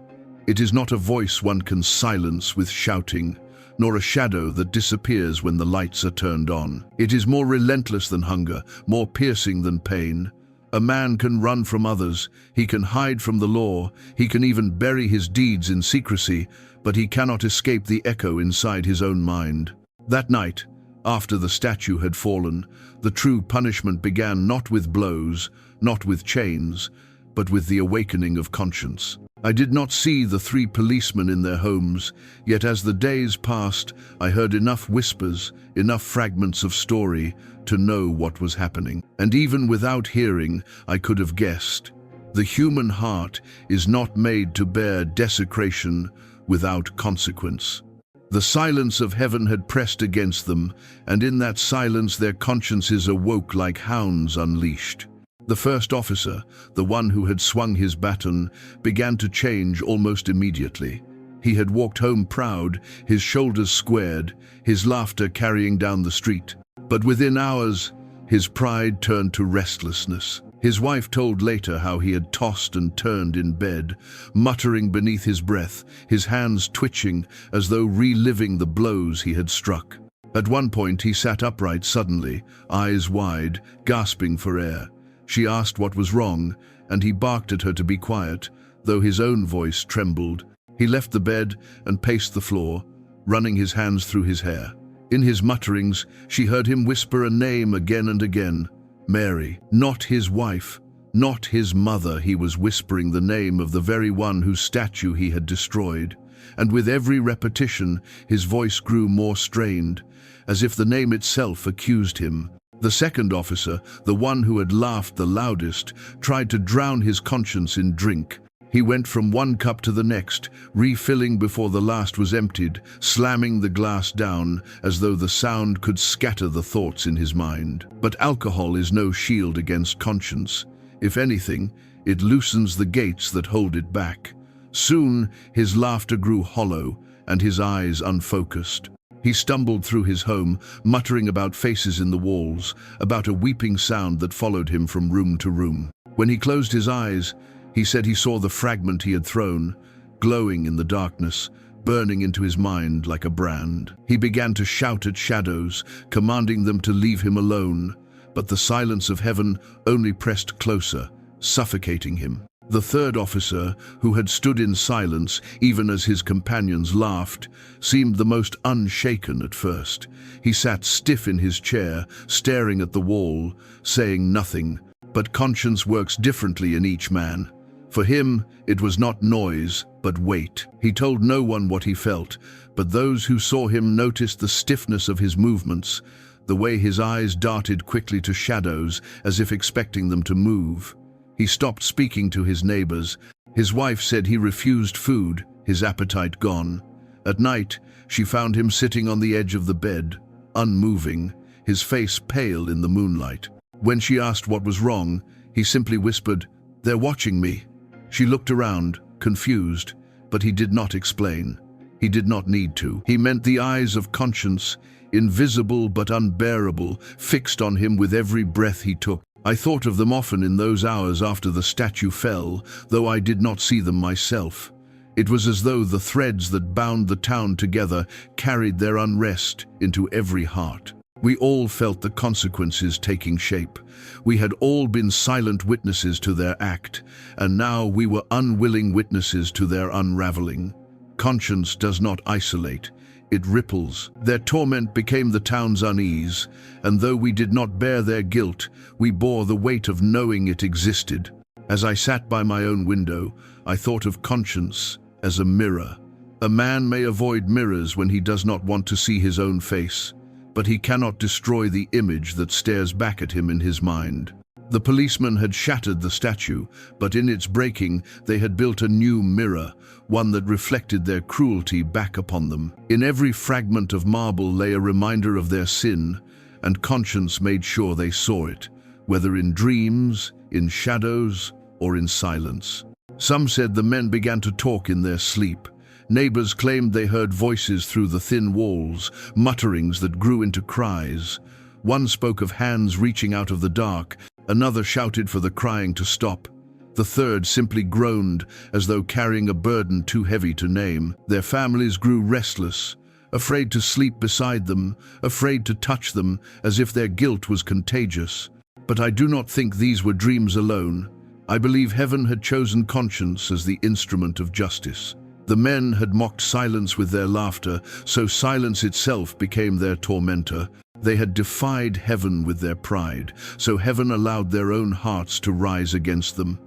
It is not a voice one can silence with shouting, nor a shadow that disappears when the lights are turned on. It is more relentless than hunger, more piercing than pain. A man can run from others, he can hide from the law, he can even bury his deeds in secrecy, but he cannot escape the echo inside his own mind. That night, after the statue had fallen, the true punishment began not with blows, not with chains, but with the awakening of conscience. I did not see the three policemen in their homes, yet as the days passed, I heard enough whispers, enough fragments of story, to know what was happening. And even without hearing, I could have guessed. The human heart is not made to bear desecration without consequence. The silence of heaven had pressed against them, and in that silence their consciences awoke like hounds unleashed. The first officer, the one who had swung his baton, began to change almost immediately. He had walked home proud, his shoulders squared, his laughter carrying down the street. But within hours, his pride turned to restlessness. His wife told later how he had tossed and turned in bed, muttering beneath his breath, his hands twitching as though reliving the blows he had struck. At one point he sat upright suddenly, eyes wide, gasping for air. She asked what was wrong, and he barked at her to be quiet, though his own voice trembled. He left the bed and paced the floor, running his hands through his hair. In his mutterings, she heard him whisper a name again and again. Mary. Not his wife, not his mother. He was whispering the name of the very one whose statue he had destroyed. And with every repetition, his voice grew more strained, as if the name itself accused him. The second officer, the one who had laughed the loudest, tried to drown his conscience in drink. He went from one cup to the next, refilling before the last was emptied, slamming the glass down as though the sound could scatter the thoughts in his mind. But alcohol is no shield against conscience. If anything, it loosens the gates that hold it back. Soon, his laughter grew hollow and his eyes unfocused. He stumbled through his home, muttering about faces in the walls, about a weeping sound that followed him from room to room. When he closed his eyes, he said he saw the fragment he had thrown, glowing in the darkness, burning into his mind like a brand. He began to shout at shadows, commanding them to leave him alone, but the silence of heaven only pressed closer, suffocating him. The third officer, who had stood in silence even as his companions laughed, seemed the most unshaken at first. He sat stiff in his chair, staring at the wall, saying nothing. But conscience works differently in each man. For him, it was not noise, but weight. He told no one what he felt, but those who saw him noticed the stiffness of his movements, the way his eyes darted quickly to shadows as if expecting them to move. He stopped speaking to his neighbors. His wife said he refused food, his appetite gone. At night, she found him sitting on the edge of the bed, unmoving, his face pale in the moonlight. When she asked what was wrong, he simply whispered, "They're watching me." She looked around, confused, but he did not explain. He did not need to. He meant the eyes of conscience, invisible but unbearable, fixed on him with every breath he took. I thought of them often in those hours after the statue fell, though I did not see them myself. It was as though the threads that bound the town together carried their unrest into every heart. We all felt the consequences taking shape. We had all been silent witnesses to their act, and now we were unwilling witnesses to their unraveling. Conscience does not isolate. It ripples. Their torment became the town's unease, and though we did not bear their guilt, we bore the weight of knowing it existed. As I sat by my own window, I thought of conscience as a mirror. A man may avoid mirrors when he does not want to see his own face, but he cannot destroy the image that stares back at him in his mind. The policemen had shattered the statue, but in its breaking, they had built a new mirror, one that reflected their cruelty back upon them. In every fragment of marble lay a reminder of their sin, and conscience made sure they saw it, whether in dreams, in shadows, or in silence. Some said the men began to talk in their sleep. Neighbors claimed they heard voices through the thin walls, mutterings that grew into cries. One spoke of hands reaching out of the dark, another shouted for the crying to stop. The third simply groaned, as though carrying a burden too heavy to name. Their families grew restless, afraid to sleep beside them, afraid to touch them, as if their guilt was contagious. But I do not think these were dreams alone. I believe heaven had chosen conscience as the instrument of justice. The men had mocked silence with their laughter, so silence itself became their tormentor. They had defied heaven with their pride, so heaven allowed their own hearts to rise against them.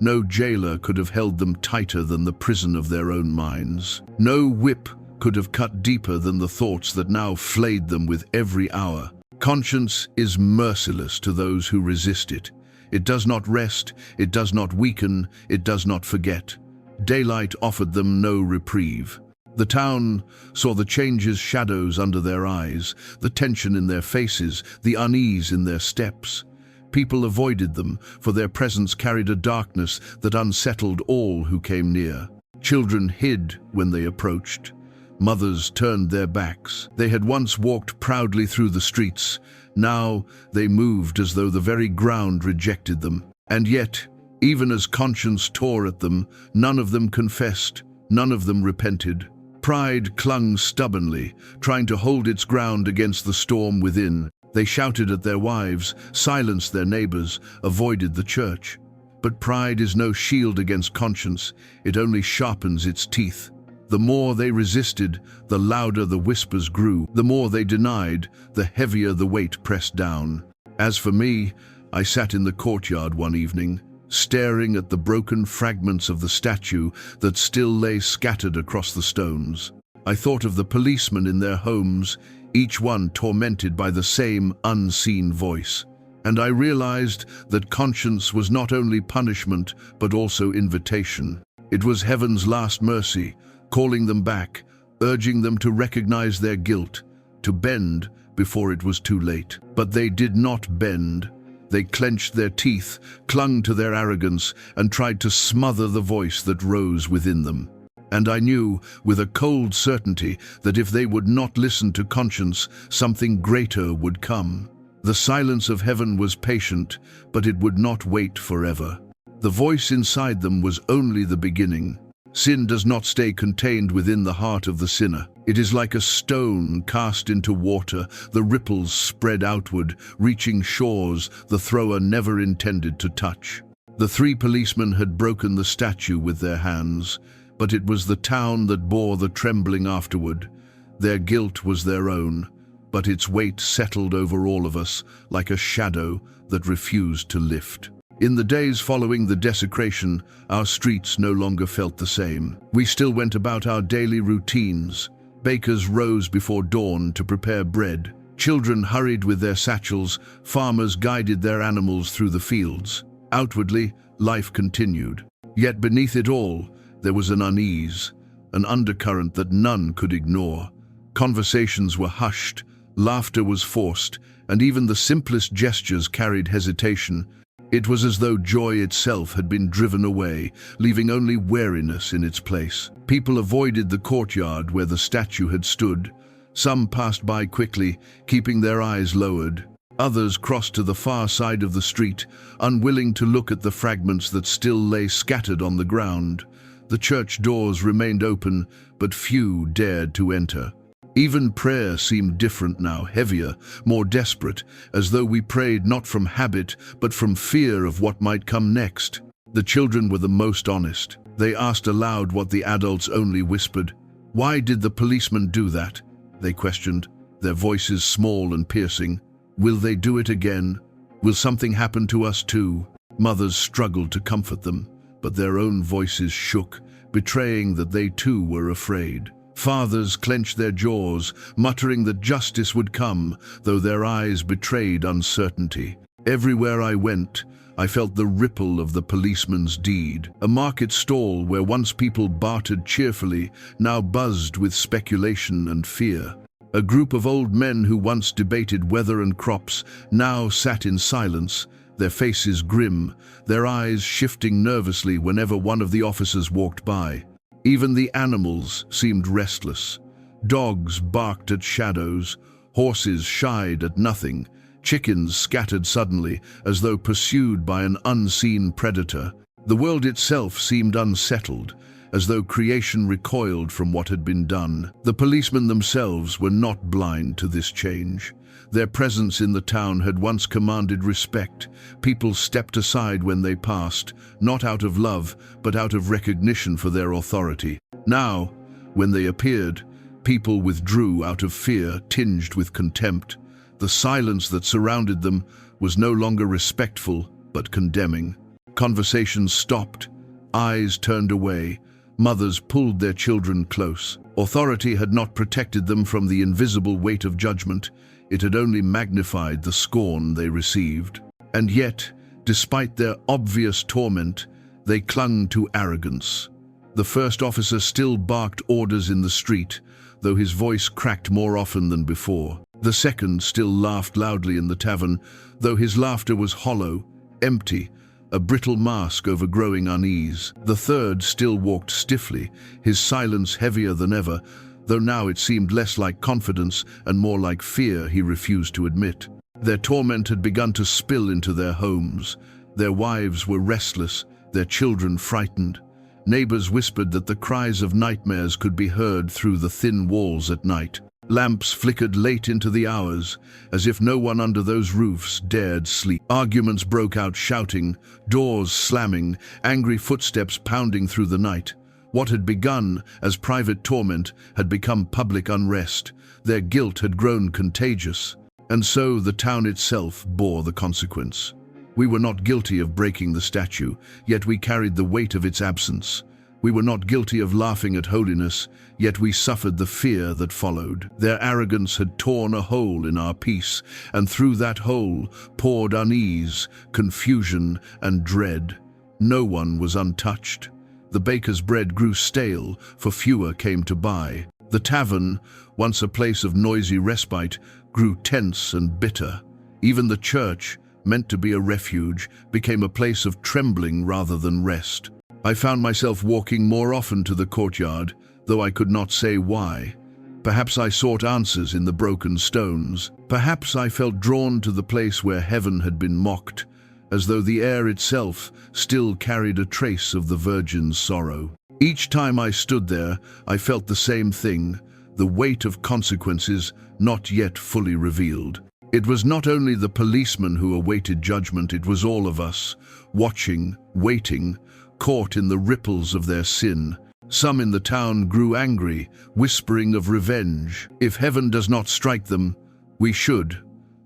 No jailer could have held them tighter than the prison of their own minds. No whip could have cut deeper than the thoughts that now flayed them with every hour. Conscience is merciless to those who resist it. It does not rest, it does not weaken, it does not forget. Daylight offered them no reprieve. The town saw the changes shadows under their eyes, the tension in their faces, the unease in their steps. People avoided them, for their presence carried a darkness that unsettled all who came near. Children hid when they approached. Mothers turned their backs. They had once walked proudly through the streets. Now they moved as though the very ground rejected them. And yet, even as conscience tore at them, none of them confessed, none of them repented. Pride clung stubbornly, trying to hold its ground against the storm within. They shouted at their wives, silenced their neighbors, avoided the church. But pride is no shield against conscience, it only sharpens its teeth. The more they resisted, the louder the whispers grew. The more they denied, the heavier the weight pressed down. As for me, I sat in the courtyard one evening, staring at the broken fragments of the statue that still lay scattered across the stones. I thought of the policemen in their homes, each one tormented by the same unseen voice. And I realized that conscience was not only punishment, but also invitation. It was heaven's last mercy, calling them back, urging them to recognize their guilt, to bend before it was too late. But they did not bend. They clenched their teeth, clung to their arrogance, and tried to smother the voice that rose within them. And I knew, with a cold certainty, that if they would not listen to conscience, something greater would come. The silence of heaven was patient, but it would not wait forever. The voice inside them was only the beginning. Sin does not stay contained within the heart of the sinner. It is like a stone cast into water, the ripples spread outward, reaching shores the thrower never intended to touch. The three policemen had broken the statue with their hands, but it was the town that bore the trembling afterward. Their guilt was their own, but its weight settled over all of us like a shadow that refused to lift. In the days following the desecration, our streets no longer felt the same. We still went about our daily routines. Bakers rose before dawn to prepare bread. Children hurried with their satchels. Farmers guided their animals through the fields. Outwardly, life continued. Yet beneath it all, there was an unease, an undercurrent that none could ignore. Conversations were hushed, laughter was forced, and even the simplest gestures carried hesitation. It was as though joy itself had been driven away, leaving only weariness in its place. People avoided the courtyard where the statue had stood. Some passed by quickly, keeping their eyes lowered. Others crossed to the far side of the street, unwilling to look at the fragments that still lay scattered on the ground. The church doors remained open, but few dared to enter. Even prayer seemed different now, heavier, more desperate, as though we prayed not from habit, but from fear of what might come next. The children were the most honest. They asked aloud what the adults only whispered. Why did the policeman do that? They questioned, their voices small and piercing. Will they do it again? Will something happen to us too? Mothers struggled to comfort them, but their own voices shook, betraying that they too were afraid. Fathers clenched their jaws, muttering that justice would come, though their eyes betrayed uncertainty. Everywhere I went, I felt the ripple of the policeman's deed. A market stall where once people bartered cheerfully, now buzzed with speculation and fear. A group of old men who once debated weather and crops now sat in silence, their faces grim, their eyes shifting nervously whenever one of the officers walked by. Even the animals seemed restless. Dogs barked at shadows, horses shied at nothing, chickens scattered suddenly as though pursued by an unseen predator. The world itself seemed unsettled, as though creation recoiled from what had been done. The policemen themselves were not blind to this change. Their presence in the town had once commanded respect. People stepped aside when they passed, not out of love, but out of recognition for their authority. Now, when they appeared, people withdrew out of fear, tinged with contempt. The silence that surrounded them was no longer respectful, but condemning. Conversations stopped, eyes turned away, mothers pulled their children close. Authority had not protected them from the invisible weight of judgment. It had only magnified the scorn they received. And yet, despite their obvious torment, they clung to arrogance. The first officer still barked orders in the street, though his voice cracked more often than before. The second still laughed loudly in the tavern, though his laughter was hollow, empty, a brittle mask over growing unease. The third still walked stiffly, his silence heavier than ever, though now it seemed less like confidence and more like fear he refused to admit. Their torment had begun to spill into their homes. Their wives were restless, their children frightened. Neighbors whispered that the cries of nightmares could be heard through the thin walls at night. Lamps flickered late into the hours, as if no one under those roofs dared sleep. Arguments broke out shouting, doors slamming, angry footsteps pounding through the night. What had begun as private torment had become public unrest. Their guilt had grown contagious, and so the town itself bore the consequence. We were not guilty of breaking the statue, yet we carried the weight of its absence. We were not guilty of laughing at holiness, yet we suffered the fear that followed. Their arrogance had torn a hole in our peace, and through that hole poured unease, confusion, and dread. No one was untouched. The baker's bread grew stale, for fewer came to buy. The tavern, once a place of noisy respite, grew tense and bitter. Even the church, meant to be a refuge, became a place of trembling rather than rest. I found myself walking more often to the courtyard, though I could not say why. Perhaps I sought answers in the broken stones. Perhaps I felt drawn to the place where heaven had been mocked, as though the air itself still carried a trace of the Virgin's sorrow. Each time I stood there, I felt the same thing, the weight of consequences not yet fully revealed. It was not only the policemen who awaited judgment, it was all of us, watching, waiting, caught in the ripples of their sin. Some in the town grew angry, whispering of revenge. "If heaven does not strike them, we should,"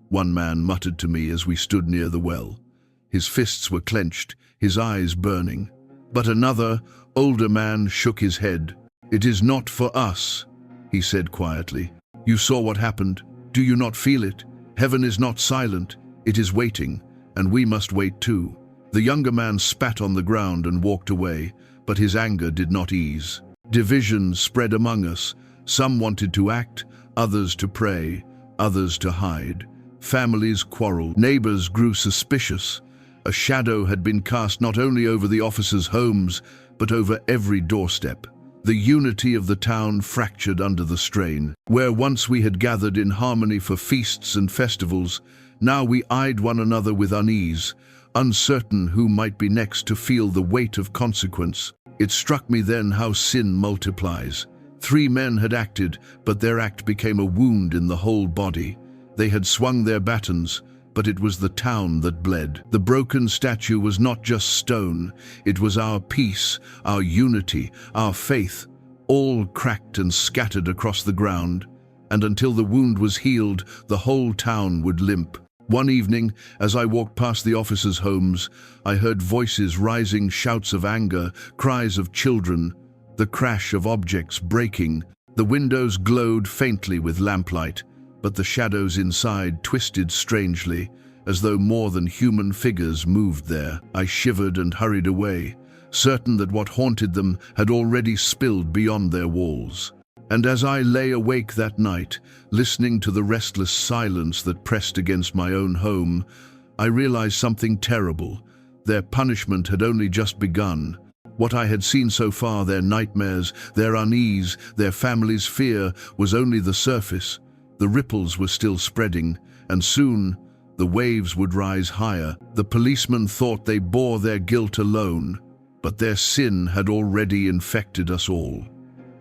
one man muttered to me as we stood near the well. His fists were clenched, his eyes burning. But another, older man shook his head. "It is not for us," he said quietly. "You saw what happened. Do you not feel it? Heaven is not silent. It is waiting, and we must wait too." The younger man spat on the ground and walked away, but his anger did not ease. Division spread among us. Some wanted to act, others to pray, others to hide. Families quarreled. Neighbors grew suspicious. A shadow had been cast not only over the officers' homes, but over every doorstep. The unity of the town fractured under the strain. Where once we had gathered in harmony for feasts and festivals, now we eyed one another with unease, uncertain who might be next to feel the weight of consequence. It struck me then how sin multiplies. 3 men had acted, but their act became a wound in the whole body. They had swung their batons, but it was the town that bled. The broken statue was not just stone, it was our peace, our unity, our faith, all cracked and scattered across the ground. And until the wound was healed, the whole town would limp. One evening, as I walked past the officers' homes, I heard voices rising, shouts of anger, cries of children, the crash of objects breaking. The windows glowed faintly with lamplight, but the shadows inside twisted strangely, as though more than human figures moved there. I shivered and hurried away, certain that what haunted them had already spilled beyond their walls. And as I lay awake that night, listening to the restless silence that pressed against my own home, I realized something terrible. Their punishment had only just begun. What I had seen so far, their nightmares, their unease, their family's fear, was only the surface. The ripples were still spreading, and soon the waves would rise higher. The policemen thought they bore their guilt alone, but their sin had already infected us all.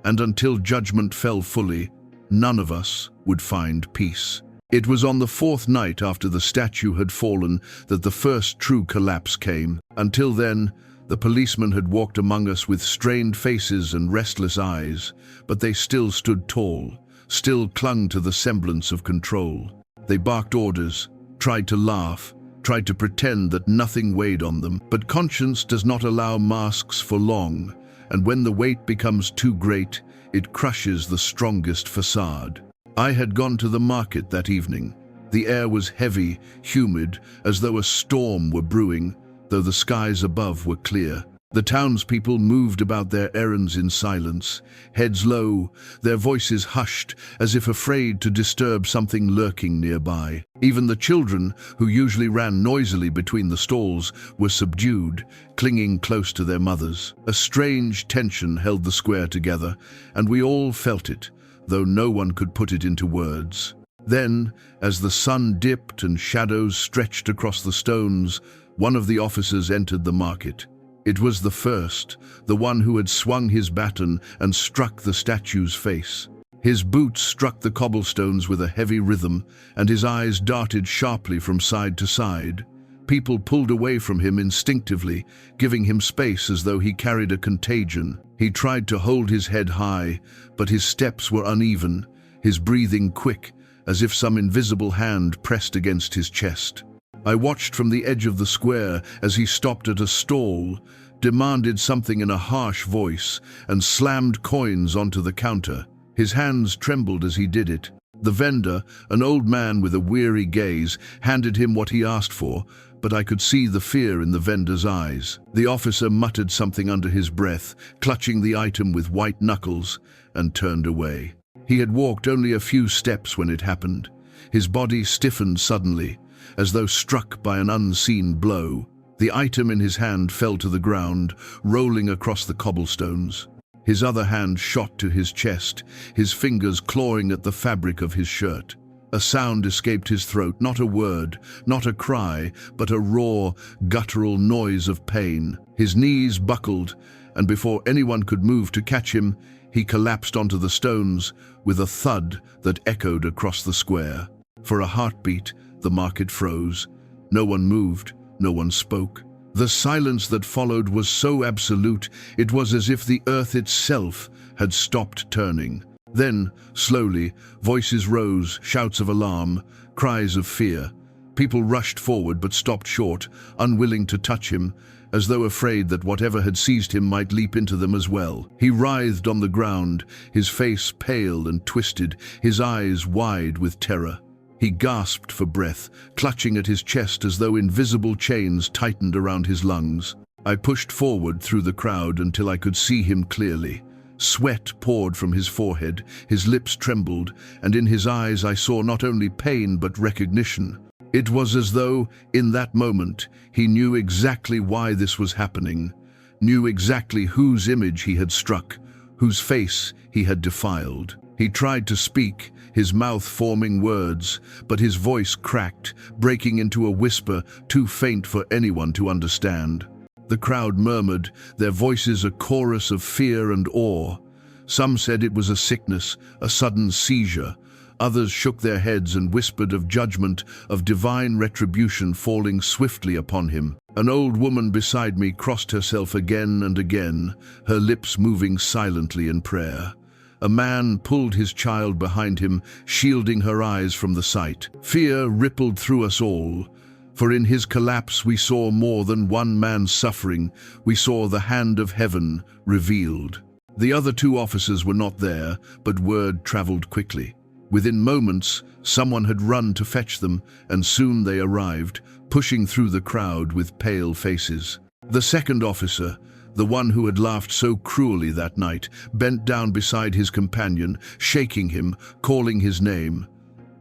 And until judgment fell fully, none of us would find peace. It was on the 4th night after the statue had fallen that the first true collapse came. Until then, the policemen had walked among us with strained faces and restless eyes, but they still stood tall, still clung to the semblance of control. They barked orders, tried to laugh, tried to pretend that nothing weighed on them. But conscience does not allow masks for long, and when the weight becomes too great, it crushes the strongest facade. I had gone to the market that evening. The air was heavy, humid, as though a storm were brewing, though the skies above were clear. The townspeople moved about their errands in silence, heads low, their voices hushed, as if afraid to disturb something lurking nearby. Even the children, who usually ran noisily between the stalls, were subdued, clinging close to their mothers. A strange tension held the square together, and we all felt it, though no one could put it into words. Then, as the sun dipped and shadows stretched across the stones, one of the officers entered the market. It was the first, the one who had swung his baton and struck the statue's face. His boots struck the cobblestones with a heavy rhythm, and his eyes darted sharply from side to side. People pulled away from him instinctively, giving him space as though he carried a contagion. He tried to hold his head high, but his steps were uneven, his breathing quick, as if some invisible hand pressed against his chest. I watched from the edge of the square as he stopped at a stall, demanded something in a harsh voice, and slammed coins onto the counter. His hands trembled as he did it. The vendor, an old man with a weary gaze, handed him what he asked for, but I could see the fear in the vendor's eyes. The officer muttered something under his breath, clutching the item with white knuckles, and turned away. He had walked only a few steps when it happened. His body stiffened suddenly, as though struck by an unseen blow. The item in his hand fell to the ground, rolling across the cobblestones. His other hand shot to his chest, his fingers clawing at the fabric of his shirt. A sound escaped his throat, not a word, not a cry, but a raw, guttural noise of pain. His knees buckled, and before anyone could move to catch him, he collapsed onto the stones with a thud that echoed across the square. For a heartbeat, the market froze. No one moved, no one spoke. The silence that followed was so absolute, it was as if the earth itself had stopped turning. Then, slowly, voices rose, shouts of alarm, cries of fear. People rushed forward but stopped short, unwilling to touch him, as though afraid that whatever had seized him might leap into them as well. He writhed on the ground, his face pale and twisted, his eyes wide with terror. He gasped for breath, clutching at his chest as though invisible chains tightened around his lungs. I pushed forward through the crowd until I could see him clearly. Sweat poured from his forehead, his lips trembled, and in his eyes I saw not only pain but recognition. It was as though, in that moment, he knew exactly why this was happening, knew exactly whose image he had struck, whose face he had defiled. He tried to speak, his mouth forming words, but his voice cracked, breaking into a whisper too faint for anyone to understand. The crowd murmured, their voices a chorus of fear and awe. Some said it was a sickness, a sudden seizure. Others shook their heads and whispered of judgment, of divine retribution falling swiftly upon him. An old woman beside me crossed herself again and again, her lips moving silently in prayer. A man pulled his child behind him, shielding her eyes from the sight. Fear rippled through us all, for in his collapse we saw more than one man's suffering. We saw the hand of heaven revealed. The other two officers were not there, but word traveled quickly. Within moments, someone had run to fetch them, and soon they arrived, pushing through the crowd with pale faces. The second officer, the one who had laughed so cruelly that night, bent down beside his companion, shaking him, calling his name.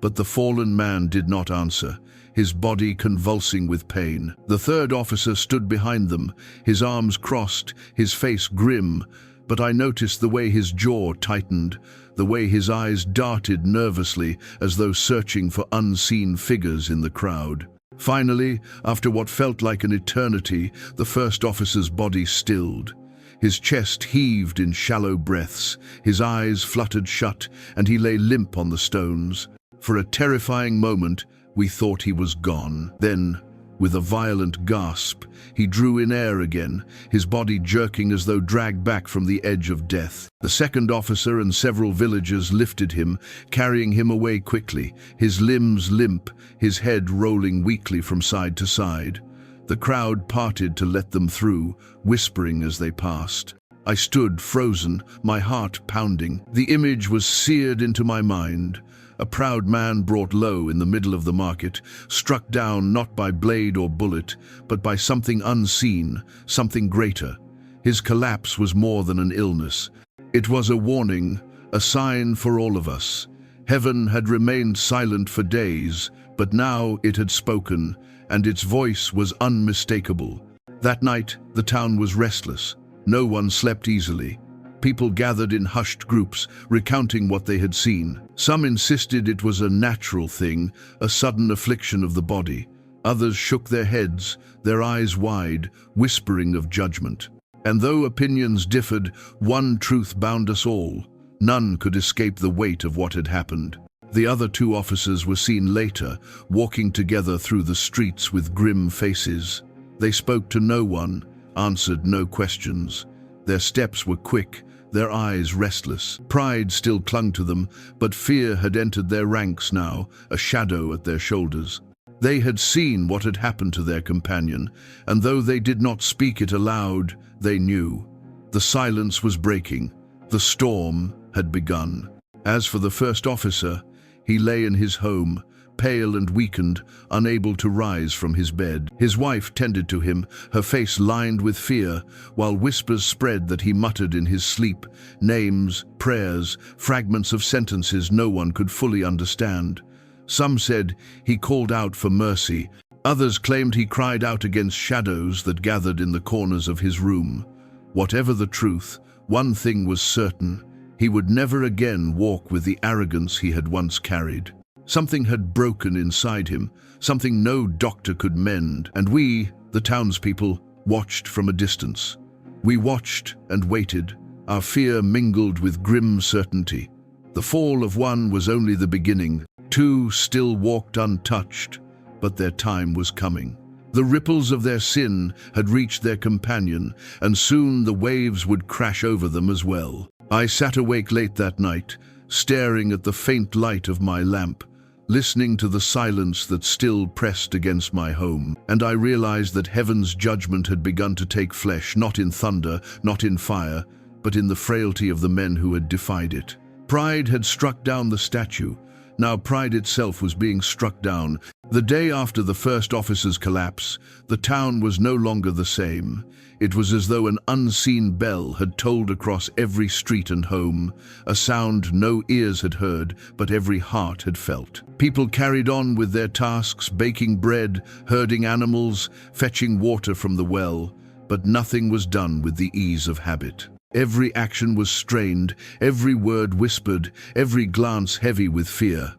But the fallen man did not answer, his body convulsing with pain. The third officer stood behind them, his arms crossed, his face grim, but I noticed the way his jaw tightened, the way his eyes darted nervously as though searching for unseen figures in the crowd. Finally, after what felt like an eternity, the first officer's body stilled. His chest heaved in shallow breaths, his eyes fluttered shut, and he lay limp on the stones. For a terrifying moment, we thought he was gone. Then, with a violent gasp, he drew in air again, his body jerking as though dragged back from the edge of death. The second officer and several villagers lifted him, carrying him away quickly, his limbs limp, his head rolling weakly from side to side. The crowd parted to let them through, whispering as they passed. I stood frozen, my heart pounding. The image was seared into my mind. A proud man brought low in the middle of the market, struck down not by blade or bullet, but by something unseen, something greater. His collapse was more than an illness. It was a warning, a sign for all of us. Heaven had remained silent for days, but now it had spoken, and its voice was unmistakable. That night, the town was restless. No one slept easily. People gathered in hushed groups, recounting what they had seen. Some insisted it was a natural thing, a sudden affliction of the body. Others shook their heads, their eyes wide, whispering of judgment. And though opinions differed, one truth bound us all. None could escape the weight of what had happened. The other two officers were seen later, walking together through the streets with grim faces. They spoke to no one, answered no questions. Their steps were quick, their eyes restless. Pride still clung to them, but fear had entered their ranks now, a shadow at their shoulders. They had seen what had happened to their companion, and though they did not speak it aloud, they knew. The silence was breaking. The storm had begun. As for the first officer, he lay in his home, pale and weakened, unable to rise from his bed. His wife tended to him, her face lined with fear, while whispers spread that he muttered in his sleep, names, prayers, fragments of sentences no one could fully understand. Some said he called out for mercy. Others claimed he cried out against shadows that gathered in the corners of his room. Whatever the truth, one thing was certain: he would never again walk with the arrogance he had once carried. Something had broken inside him, something no doctor could mend, and we, the townspeople, watched from a distance. We watched and waited, our fear mingled with grim certainty. The fall of one was only the beginning. Two still walked untouched, but their time was coming. The ripples of their sin had reached their companion, and soon the waves would crash over them as well. I sat awake late that night, staring at the faint light of my lamp, listening to the silence that still pressed against my home, and I realized that heaven's judgment had begun to take flesh, not in thunder, not in fire, but in the frailty of the men who had defied it. Pride had struck down the statue. Now pride itself was being struck down. The day after the first officer's collapse, the town was no longer the same. It was as though an unseen bell had tolled across every street and home, a sound no ears had heard, but every heart had felt. People carried on with their tasks, baking bread, herding animals, fetching water from the well, but nothing was done with the ease of habit. Every action was strained, every word whispered, every glance heavy with fear.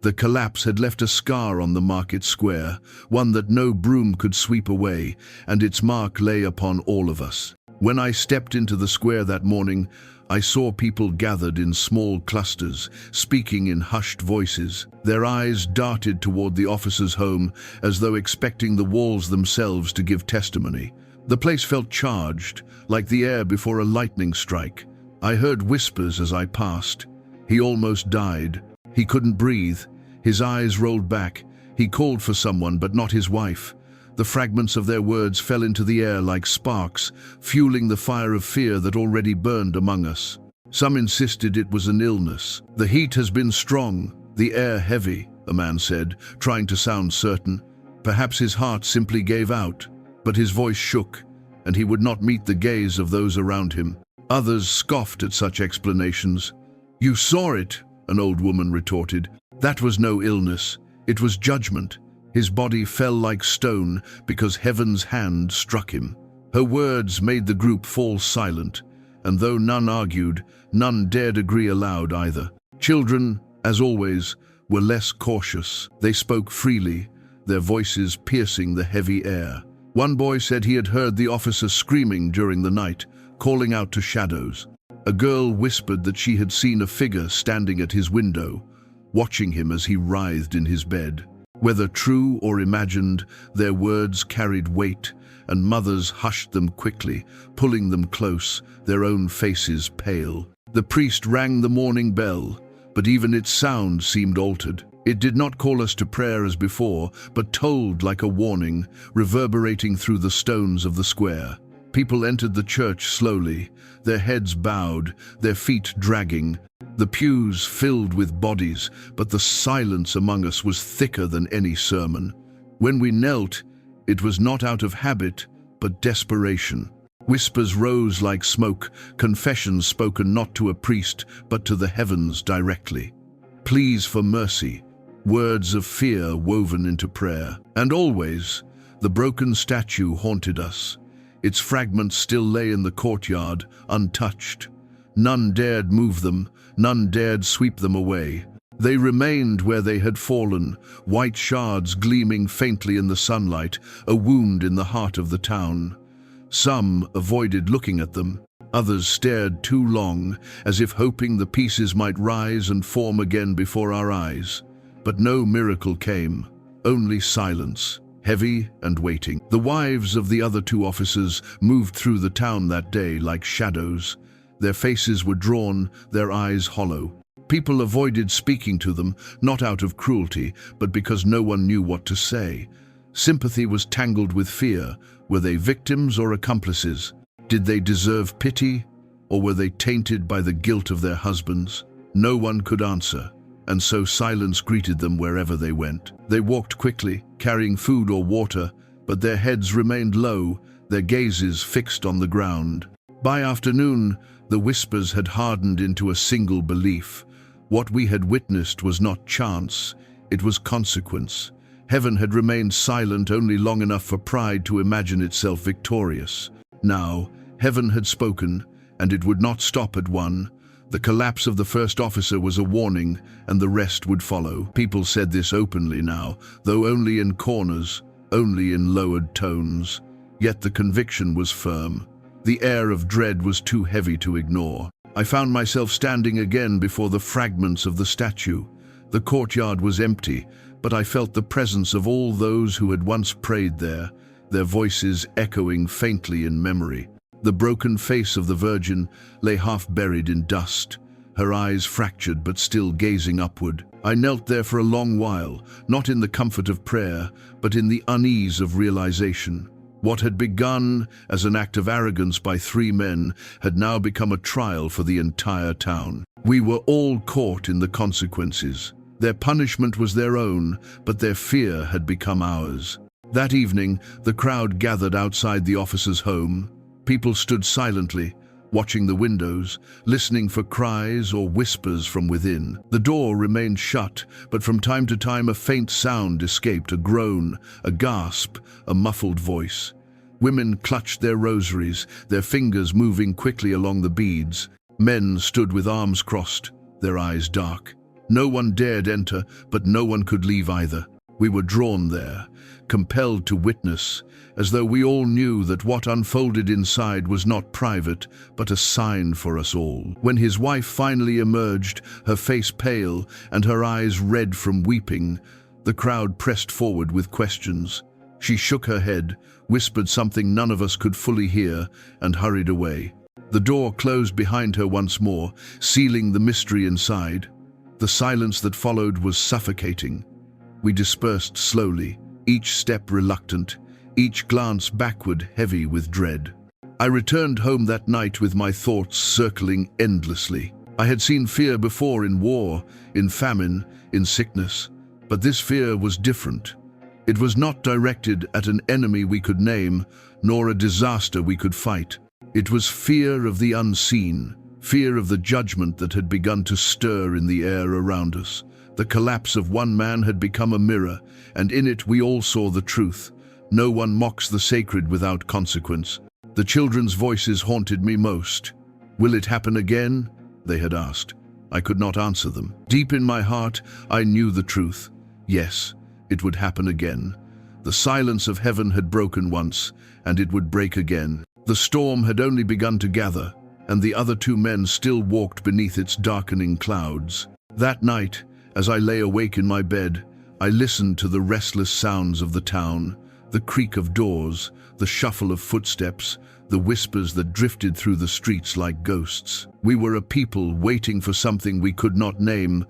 The collapse had left a scar on the market square, one that no broom could sweep away, and its mark lay upon all of us. When I stepped into the square that morning, I saw people gathered in small clusters, speaking in hushed voices. Their eyes darted toward the officer's home, as though expecting the walls themselves to give testimony. The place felt charged, like the air before a lightning strike. I heard whispers as I passed. He almost died. He couldn't breathe. His eyes rolled back. He called for someone, but not his wife. The fragments of their words fell into the air like sparks, fueling the fire of fear that already burned among us. Some insisted it was an illness. "The heat has been strong, the air heavy," a man said, trying to sound certain. Perhaps his heart simply gave out. But his voice shook, and he would not meet the gaze of those around him. Others scoffed at such explanations. "You saw it," an old woman retorted. "That was no illness. It was judgment. His body fell like stone because heaven's hand struck him." Her words made the group fall silent, and though none argued, none dared agree aloud either. Children, as always, were less cautious. They spoke freely, their voices piercing the heavy air. One boy said he had heard the officer screaming during the night, calling out to shadows. A girl whispered that she had seen a figure standing at his window, watching him as he writhed in his bed. Whether true or imagined, their words carried weight, and mothers hushed them quickly, pulling them close, their own faces pale. The priest rang the morning bell, but even its sound seemed altered. It did not call us to prayer as before, but tolled like a warning, reverberating through the stones of the square. People entered the church slowly, their heads bowed, their feet dragging. The pews filled with bodies, but the silence among us was thicker than any sermon. When we knelt, it was not out of habit, but desperation. Whispers rose like smoke, confessions spoken not to a priest, but to the heavens directly. Pleas for mercy, words of fear woven into prayer. And always, the broken statue haunted us. Its fragments still lay in the courtyard, untouched. None dared move them, none dared sweep them away. They remained where they had fallen, white shards gleaming faintly in the sunlight, a wound in the heart of the town. Some avoided looking at them. Others stared too long, as if hoping the pieces might rise and form again before our eyes. But no miracle came, only silence, heavy and waiting. The wives of the other two officers moved through the town that day like shadows. Their faces were drawn, their eyes hollow. People avoided speaking to them, not out of cruelty, but because no one knew what to say. Sympathy was tangled with fear. Were they victims or accomplices? Did they deserve pity, or were they tainted by the guilt of their husbands? No one could answer, and so silence greeted them wherever they went. They walked quickly, carrying food or water, but their heads remained low, their gazes fixed on the ground. By afternoon, the whispers had hardened into a single belief. What we had witnessed was not chance, it was consequence. Heaven had remained silent only long enough for pride to imagine itself victorious. Now, heaven had spoken, and it would not stop at one. The collapse of the first officer was a warning, and the rest would follow. People said this openly now, though only in corners, only in lowered tones. Yet the conviction was firm. The air of dread was too heavy to ignore. I found myself standing again before the fragments of the statue. The courtyard was empty, but I felt the presence of all those who had once prayed there, their voices echoing faintly in memory. The broken face of the Virgin lay half buried in dust, her eyes fractured but still gazing upward. I knelt there for a long while, not in the comfort of prayer, but in the unease of realization. What had begun as an act of arrogance by 3 men had now become a trial for the entire town. We were all caught in the consequences. Their punishment was their own, but their fear had become ours. That evening, the crowd gathered outside the officer's home. People stood silently, watching the windows, listening for cries or whispers from within. The door remained shut, but from time to time a faint sound escaped, a groan, a gasp, a muffled voice. Women clutched their rosaries, their fingers moving quickly along the beads. Men stood with arms crossed, their eyes dark. No one dared enter, but no one could leave either. We were drawn there, compelled to witness, as though we all knew that what unfolded inside was not private, but a sign for us all. When his wife finally emerged, her face pale and her eyes red from weeping, the crowd pressed forward with questions. She shook her head, whispered something none of us could fully hear, and hurried away. The door closed behind her once more, sealing the mystery inside. The silence that followed was suffocating. We dispersed slowly, each step reluctant, each glance backward heavy with dread. I returned home that night with my thoughts circling endlessly. I had seen fear before in war, in famine, in sickness, but this fear was different. It was not directed at an enemy we could name, nor a disaster we could fight. It was fear of the unseen, fear of the judgment that had begun to stir in the air around us. The collapse of one man had become a mirror, and in it we all saw the truth. No one mocks the sacred without consequence. The children's voices haunted me most. "Will it happen again?" they had asked. I could not answer them. Deep in my heart, I knew the truth. Yes, it would happen again. The silence of heaven had broken once, and it would break again. The storm had only begun to gather, and the other 2 men still walked beneath its darkening clouds. That night, as I lay awake in my bed, I listened to the restless sounds of the town, the creak of doors, the shuffle of footsteps, the whispers that drifted through the streets like ghosts. We were a people waiting for something we could not name,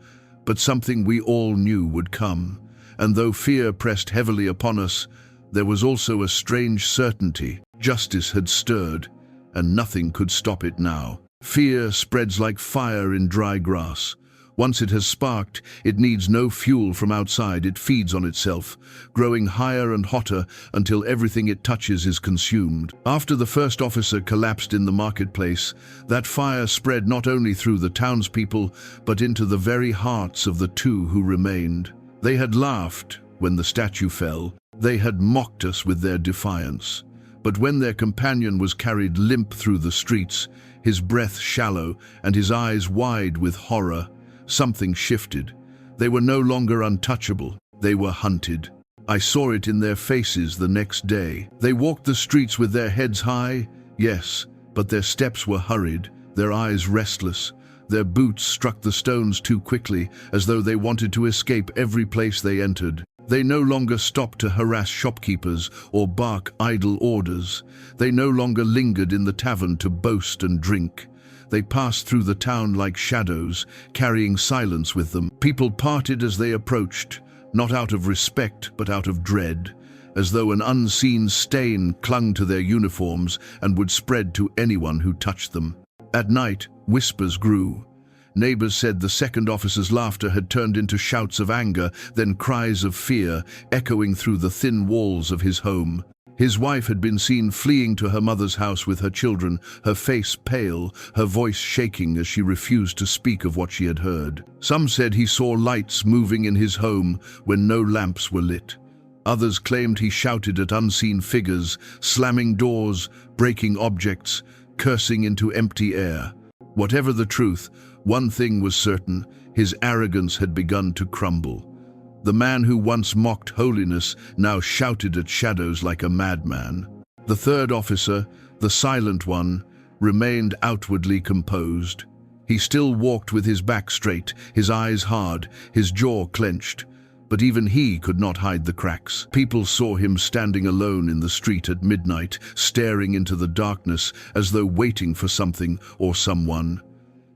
but something we all knew would come. And though fear pressed heavily upon us, there was also a strange certainty. Justice had stirred, and nothing could stop it now. Fear spreads like fire in dry grass. Once it has sparked, it needs no fuel from outside. It feeds on itself, growing higher and hotter until everything it touches is consumed. After the first officer collapsed in the marketplace, that fire spread not only through the townspeople, but into the very hearts of the 2 who remained. They had laughed when the statue fell. They had mocked us with their defiance. But when their companion was carried limp through the streets, his breath shallow and his eyes wide with horror, something shifted. They were no longer untouchable. They were hunted. I saw it in their faces the next day. They walked the streets with their heads high, yes, but their steps were hurried, their eyes restless. Their boots struck the stones too quickly, as though they wanted to escape every place they entered. They no longer stopped to harass shopkeepers or bark idle orders. They no longer lingered in the tavern to boast and drink. They passed through the town like shadows, carrying silence with them. People parted as they approached, not out of respect but out of dread, as though an unseen stain clung to their uniforms and would spread to anyone who touched them. At night, whispers grew. Neighbors said the second officer's laughter had turned into shouts of anger, then cries of fear, echoing through the thin walls of his home. His wife had been seen fleeing to her mother's house with her children, her face pale, her voice shaking as she refused to speak of what she had heard. Some said he saw lights moving in his home when no lamps were lit. Others claimed he shouted at unseen figures, slamming doors, breaking objects, cursing into empty air. Whatever the truth, One thing was certain, his arrogance had begun to crumble. The man who once mocked holiness now shouted at shadows like a madman. The third officer, the silent one, remained outwardly composed. He still walked with his back straight, his eyes hard, his jaw clenched. But even he could not hide the cracks. People saw him standing alone in the street at midnight, staring into the darkness as though waiting for something or someone.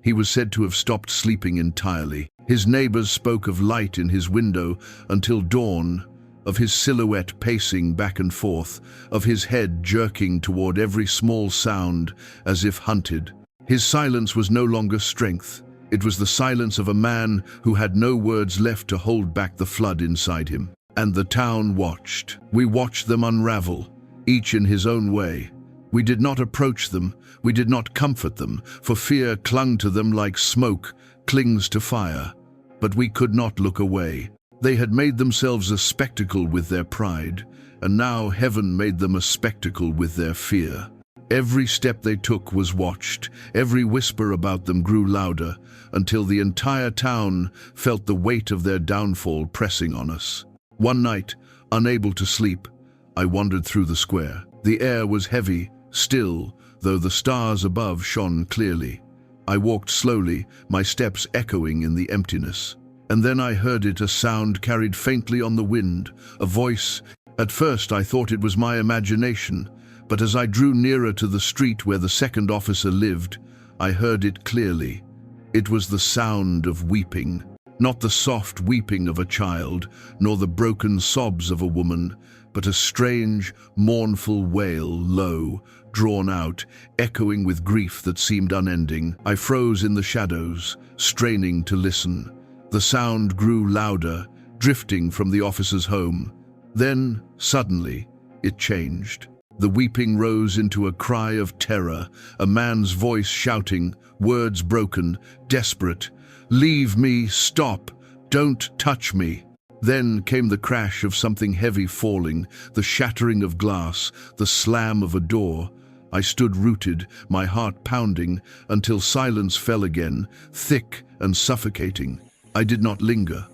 He was said to have stopped sleeping entirely. His neighbors spoke of light in his window until dawn, of his silhouette pacing back and forth, of his head jerking toward every small sound as if hunted. His silence was no longer strength. It was the silence of a man who had no words left to hold back the flood inside him. And the town watched. We watched them unravel, each in his own way. We did not approach them, we did not comfort them, for fear clung to them like smoke clings to fire. But we could not look away. They had made themselves a spectacle with their pride, and now heaven made them a spectacle with their fear. Every step they took was watched, every whisper about them grew louder, until the entire town felt the weight of their downfall pressing on us. One night, unable to sleep, I wandered through the square. The air was heavy, still, though the stars above shone clearly. I walked slowly, my steps echoing in the emptiness. And then I heard it, a sound carried faintly on the wind, a voice. At first I thought it was my imagination, but as I drew nearer to the street where the second officer lived, I heard it clearly. It was the sound of weeping. Not the soft weeping of a child, nor the broken sobs of a woman, but a strange, mournful wail, low, drawn out, echoing with grief that seemed unending. I froze in the shadows, straining to listen. The sound grew louder, drifting from the officer's home. Then, suddenly, it changed. The weeping rose into a cry of terror, a man's voice shouting, words broken, desperate. "Leave me, stop, don't touch me." Then came the crash of something heavy falling, the shattering of glass, the slam of a door. I stood rooted, my heart pounding, until silence fell again, thick and suffocating. I did not linger.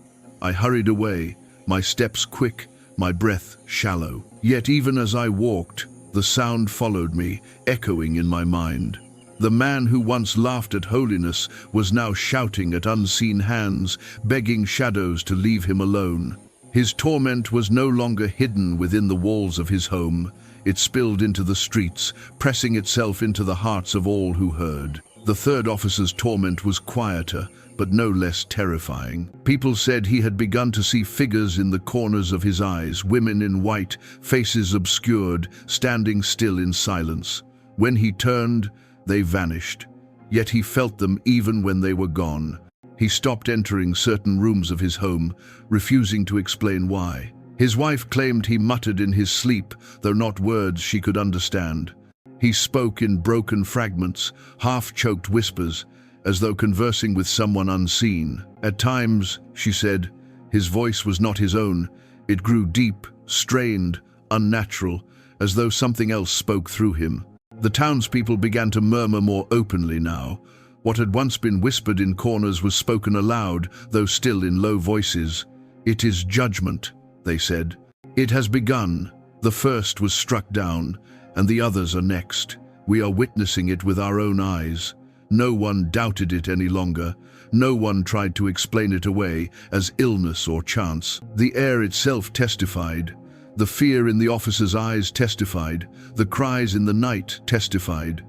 I hurried away, my steps quick, my breath shallow. Yet even as I walked, the sound followed me, echoing in my mind. The man who once laughed at holiness was now shouting at unseen hands, begging shadows to leave him alone. His torment was no longer hidden within the walls of his home. It spilled into the streets, pressing itself into the hearts of all who heard. The third officer's torment was quieter, but no less terrifying. People said he had begun to see figures in the corners of his eyes, women in white, faces obscured, standing still in silence. When he turned, they vanished. Yet he felt them even when they were gone. He stopped entering certain rooms of his home, refusing to explain why. His wife claimed he muttered in his sleep, though not words she could understand. He spoke in broken fragments, half-choked whispers, as though conversing with someone unseen. At times, she said, his voice was not his own. It grew deep, strained, unnatural, as though something else spoke through him. The townspeople began to murmur more openly now. What had once been whispered in corners was spoken aloud, though still in low voices. "It is judgment," they said. "It has begun. The first was struck down, and the others are next. We are witnessing it with our own eyes." No one doubted it any longer. No one tried to explain it away as illness or chance. The air itself testified. The fear in the officer's eyes testified. The cries in the night testified.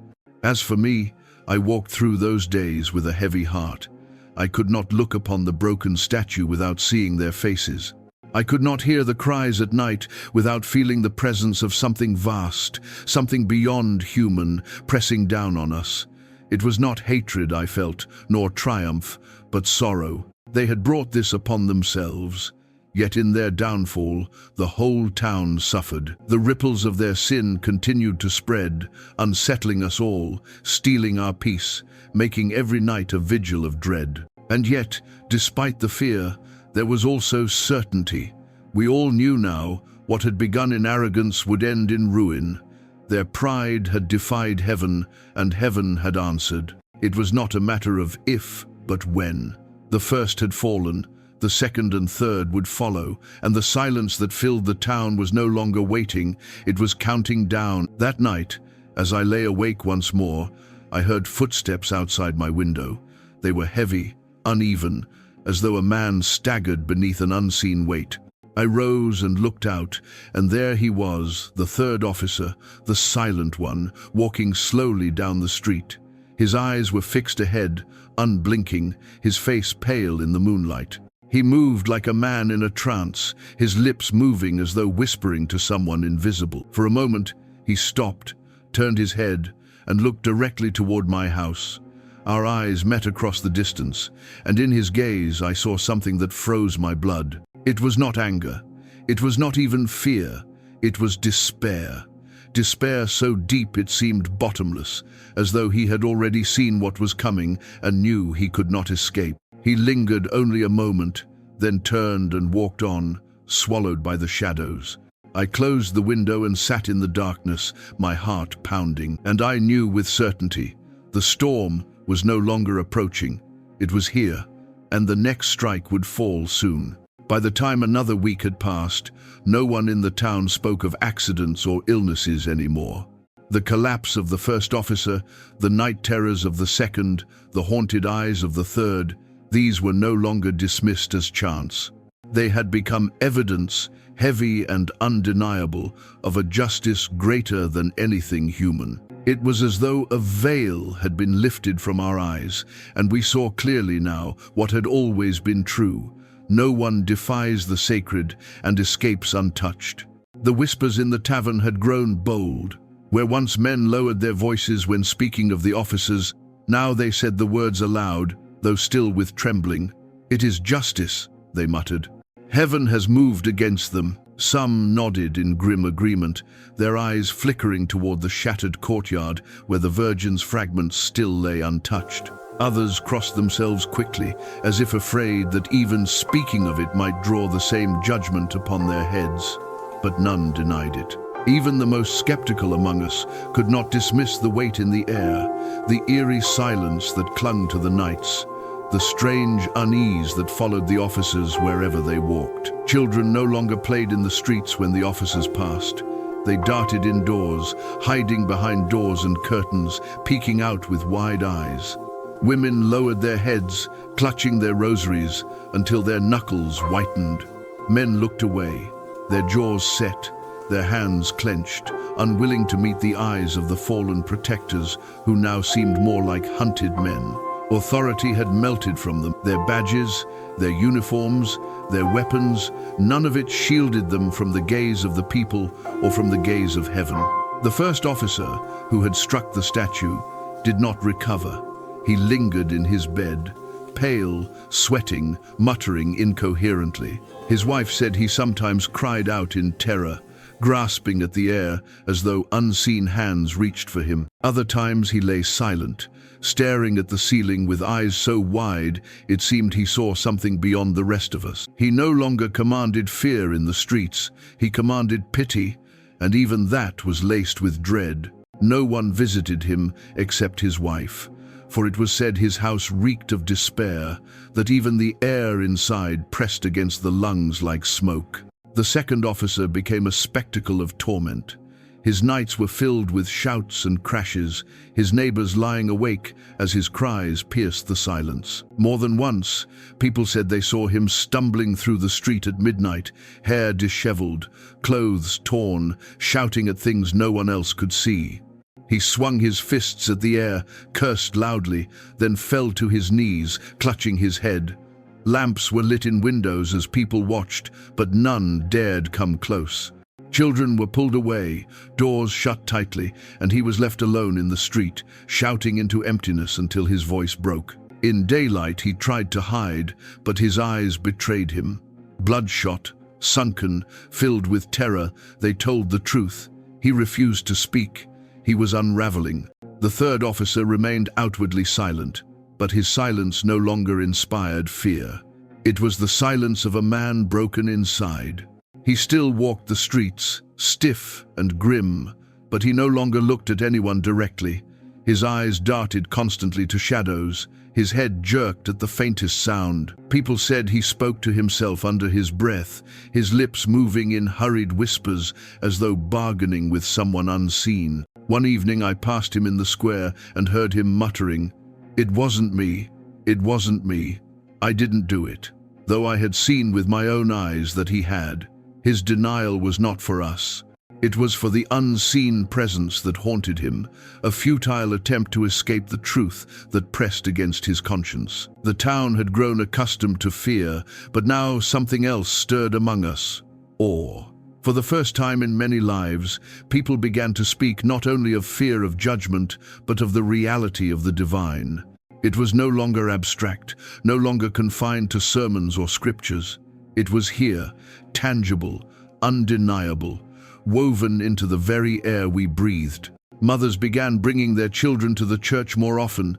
As for me, I walked through those days with a heavy heart. I could not look upon the broken statue without seeing their faces. I could not hear the cries at night without feeling the presence of something vast, something beyond human, pressing down on us. It was not hatred I felt, nor triumph, but sorrow. They had brought this upon themselves. Yet in their downfall, the whole town suffered. The ripples of their sin continued to spread, unsettling us all, stealing our peace, making every night a vigil of dread. And yet, despite the fear, there was also certainty. We all knew now what had begun in arrogance would end in ruin. Their pride had defied heaven, and heaven had answered. It was not a matter of if, But when the first had fallen, the second and third would follow, and the silence that filled the town was no longer waiting, it was counting down. That night, as I lay awake once more, I heard footsteps outside my window. They were heavy, uneven, as though a man staggered beneath an unseen weight. I rose and looked out, and there he was, the third officer, the silent one, walking slowly down the street. His eyes were fixed ahead, unblinking, his face pale in the moonlight. He moved like a man in a trance, his lips moving as though whispering to someone invisible. For a moment, he stopped, turned his head, and looked directly toward my house. Our eyes met across the distance, and in his gaze I saw something that froze my blood. It was not anger. It was not even fear. It was despair. Despair so deep it seemed bottomless, as though he had already seen what was coming and knew he could not escape. He lingered only a moment, then turned and walked on, swallowed by the shadows. I closed the window and sat in the darkness, my heart pounding, and I knew with certainty the storm was no longer approaching. It was here, and the next strike would fall soon. By the time another week had passed, no one in the town spoke of accidents or illnesses anymore. The collapse of the first officer, the night terrors of the second, the haunted eyes of the third, these were no longer dismissed as chance. They had become evidence, heavy and undeniable, of a justice greater than anything human. It was as though a veil had been lifted from our eyes, and we saw clearly now what had always been true. No one defies the sacred and escapes untouched. The whispers in the tavern had grown bold. Where once men lowered their voices when speaking of the officers, now they said the words aloud, though still with trembling. "It is justice," they muttered. "Heaven has moved against them." Some nodded in grim agreement, their eyes flickering toward the shattered courtyard where the Virgin's fragments still lay untouched. Others crossed themselves quickly, as if afraid that even speaking of it might draw the same judgment upon their heads. But none denied it. Even the most skeptical among us could not dismiss the weight in the air, the eerie silence that clung to the nights, the strange unease that followed the officers wherever they walked. Children no longer played in the streets when the officers passed. They darted indoors, hiding behind doors and curtains, peeking out with wide eyes. Women lowered their heads, clutching their rosaries, until their knuckles whitened. Men looked away, their jaws set, their hands clenched, unwilling to meet the eyes of the fallen protectors who now seemed more like hunted men. Authority had melted from them, their badges, their uniforms, their weapons, none of it shielded them from the gaze of the people or from the gaze of heaven. The first officer, who had struck the statue, did not recover. He lingered in his bed, pale, sweating, muttering incoherently. His wife said he sometimes cried out in terror, grasping at the air as though unseen hands reached for him. Other times he lay silent, staring at the ceiling with eyes so wide it seemed he saw something beyond the rest of us. He no longer commanded fear in the streets, he commanded pity, and even that was laced with dread. No one visited him except his wife, for it was said his house reeked of despair, that even the air inside pressed against the lungs like smoke. The second officer became a spectacle of torment. His nights were filled with shouts and crashes, his neighbors lying awake as his cries pierced the silence. More than once, people said they saw him stumbling through the street at midnight, hair disheveled, clothes torn, shouting at things no one else could see. He swung his fists at the air, cursed loudly, then fell to his knees, clutching his head. Lamps were lit in windows as people watched, but none dared come close. Children were pulled away, doors shut tightly, and he was left alone in the street, shouting into emptiness until his voice broke. In daylight he tried to hide, but his eyes betrayed him. Bloodshot, sunken, filled with terror, they told the truth. He refused to speak. He was unraveling. The third officer remained outwardly silent, but his silence no longer inspired fear. It was the silence of a man broken inside. He still walked the streets, stiff and grim, but he no longer looked at anyone directly. His eyes darted constantly to shadows, His head jerked at the faintest sound. People said he spoke to himself under his breath, his lips moving in hurried whispers as though bargaining with someone unseen. One evening I passed him in the square and heard him muttering, "It wasn't me. It wasn't me. I didn't do it." Though I had seen with my own eyes that he had. His denial was not for us. It was for the unseen presence that haunted him, a futile attempt to escape the truth that pressed against his conscience. The town had grown accustomed to fear, but now something else stirred among us: awe. For the first time in many lives, people began to speak not only of fear of judgment, but of the reality of the divine. It was no longer abstract, no longer confined to sermons or scriptures. It was here, tangible, undeniable, woven into the very air we breathed. Mothers began bringing their children to the church more often,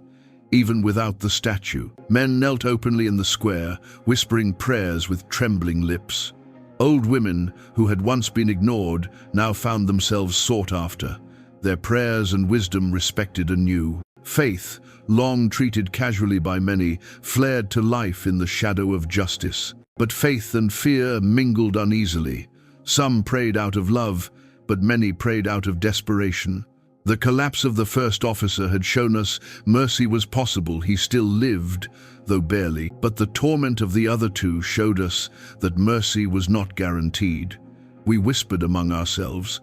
even without the statue. Men knelt openly in the square, whispering prayers with trembling lips. Old women, who had once been ignored, now found themselves sought after, their prayers and wisdom respected anew. Faith, long treated casually by many, flared to life in the shadow of justice. But faith and fear mingled uneasily. Some prayed out of love, but many prayed out of desperation. The collapse of the first officer had shown us mercy was possible. He still lived, though barely. But the torment of the other two showed us that mercy was not guaranteed. We whispered among ourselves,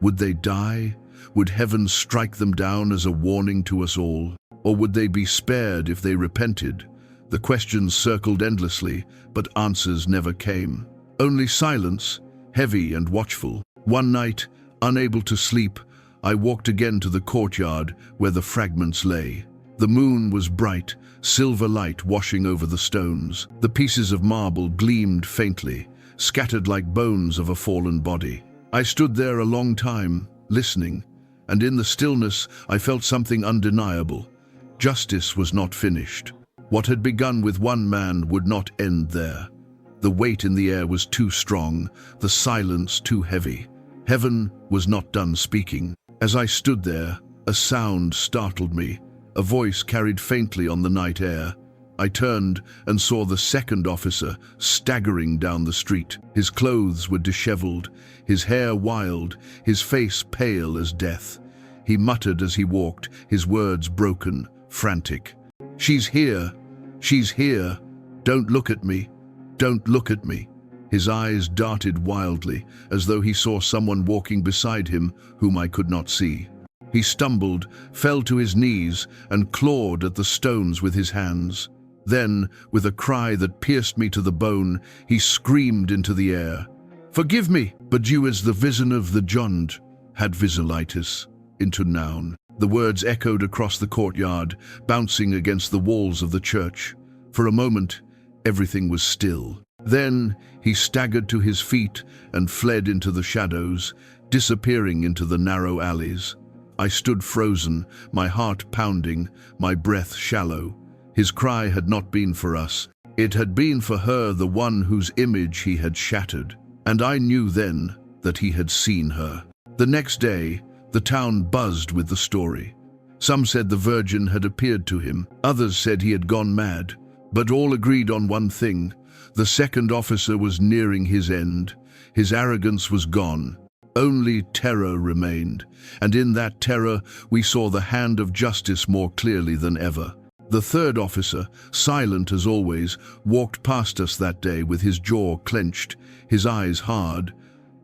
would they die? Would heaven strike them down as a warning to us all? Or would they be spared if they repented? The questions circled endlessly, but answers never came. Only silence, heavy and watchful. One night, unable to sleep, I walked again to the courtyard where the fragments lay. The moon was bright, silver light washing over the stones. The pieces of marble gleamed faintly, scattered like bones of a fallen body. I stood there a long time, listening, and in the stillness I felt something undeniable. Justice was not finished. What had begun with one man would not end there. The weight in the air was too strong, the silence too heavy. Heaven was not done speaking. As I stood there, a sound startled me. A voice carried faintly on the night air. I turned and saw the second officer staggering down the street. His clothes were disheveled, his hair wild, his face pale as death. He muttered as he walked, his words broken, frantic. "She's here! She's here! Don't look at me! Don't look at me!" His eyes darted wildly, as though he saw someone walking beside him whom I could not see. He stumbled, fell to his knees, and clawed at the stones with his hands. Then, with a cry that pierced me to the bone, he screamed into the air, "Forgive me, but you as the vision of the Jund had visualitis," into noun. The words echoed across the courtyard, bouncing against the walls of the church. For a moment, everything was still. Then he staggered to his feet and fled into the shadows, disappearing into the narrow alleys. I stood frozen, my heart pounding, my breath shallow. His cry had not been for us. It had been for her, the one whose image he had shattered. And I knew then that he had seen her. The next day, the town buzzed with the story. Some said the Virgin had appeared to him. Others said he had gone mad. But all agreed on one thing. The second officer was nearing his end. His arrogance was gone. Only terror remained, and in that terror we saw the hand of justice more clearly than ever. The third officer, silent as always, walked past us that day with his jaw clenched, his eyes hard.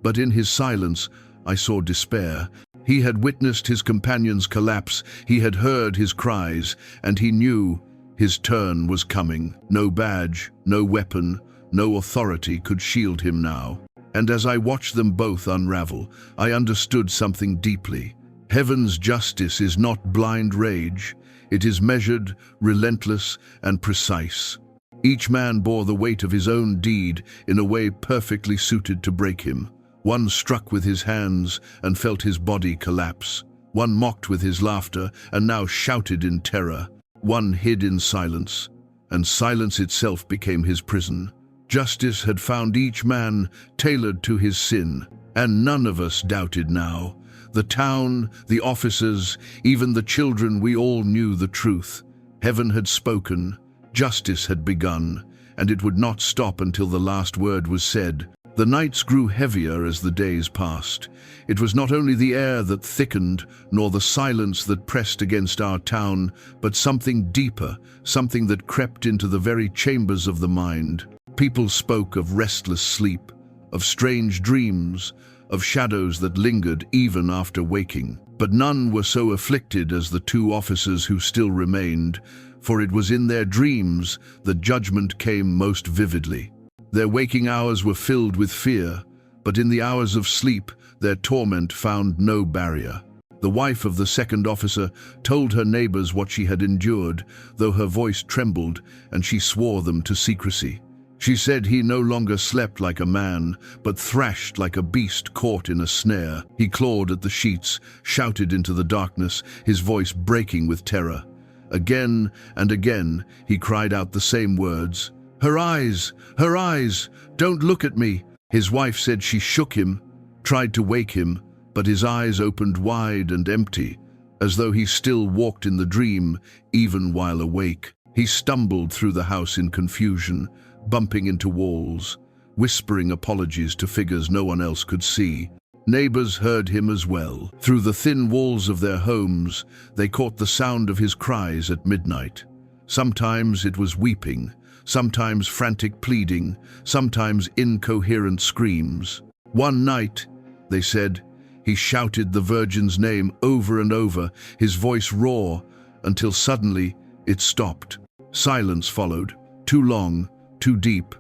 But in his silence I saw despair. He had witnessed his companion's collapse, he had heard his cries, and he knew his turn was coming. No badge, no weapon, no authority could shield him now. And as I watched them both unravel, I understood something deeply. Heaven's justice is not blind rage. It is measured, relentless, and precise. Each man bore the weight of his own deed in a way perfectly suited to break him. One struck with his hands and felt his body collapse. One mocked with his laughter and now shouted in terror. One hid in silence, and silence itself became his prison. Justice had found each man tailored to his sin, and none of us doubted now. The town, the officers, even the children, we all knew the truth. Heaven had spoken, justice had begun, and it would not stop until the last word was said. The nights grew heavier as the days passed. It was not only the air that thickened, nor the silence that pressed against our town, but something deeper, something that crept into the very chambers of the mind. People spoke of restless sleep, of strange dreams, of shadows that lingered even after waking. But none were so afflicted as the two officers who still remained, for it was in their dreams that judgment came most vividly. Their waking hours were filled with fear, but in the hours of sleep their torment found no barrier. The wife of the second officer told her neighbors what she had endured, though her voice trembled and she swore them to secrecy. She said he no longer slept like a man, but thrashed like a beast caught in a snare. He clawed at the sheets, shouted into the darkness, his voice breaking with terror. Again and again he cried out the same words. Her eyes! Her eyes! Don't look at me! His wife said she shook him, tried to wake him, but his eyes opened wide and empty, as though he still walked in the dream, even while awake. He stumbled through the house in confusion, bumping into walls, whispering apologies to figures no one else could see. Neighbors heard him as well. Through the thin walls of their homes, they caught the sound of his cries at midnight. Sometimes it was weeping, sometimes frantic pleading, sometimes incoherent screams. One night, they said, he shouted the Virgin's name over and over, his voice raw, until suddenly it stopped. Silence followed, too long, too deep,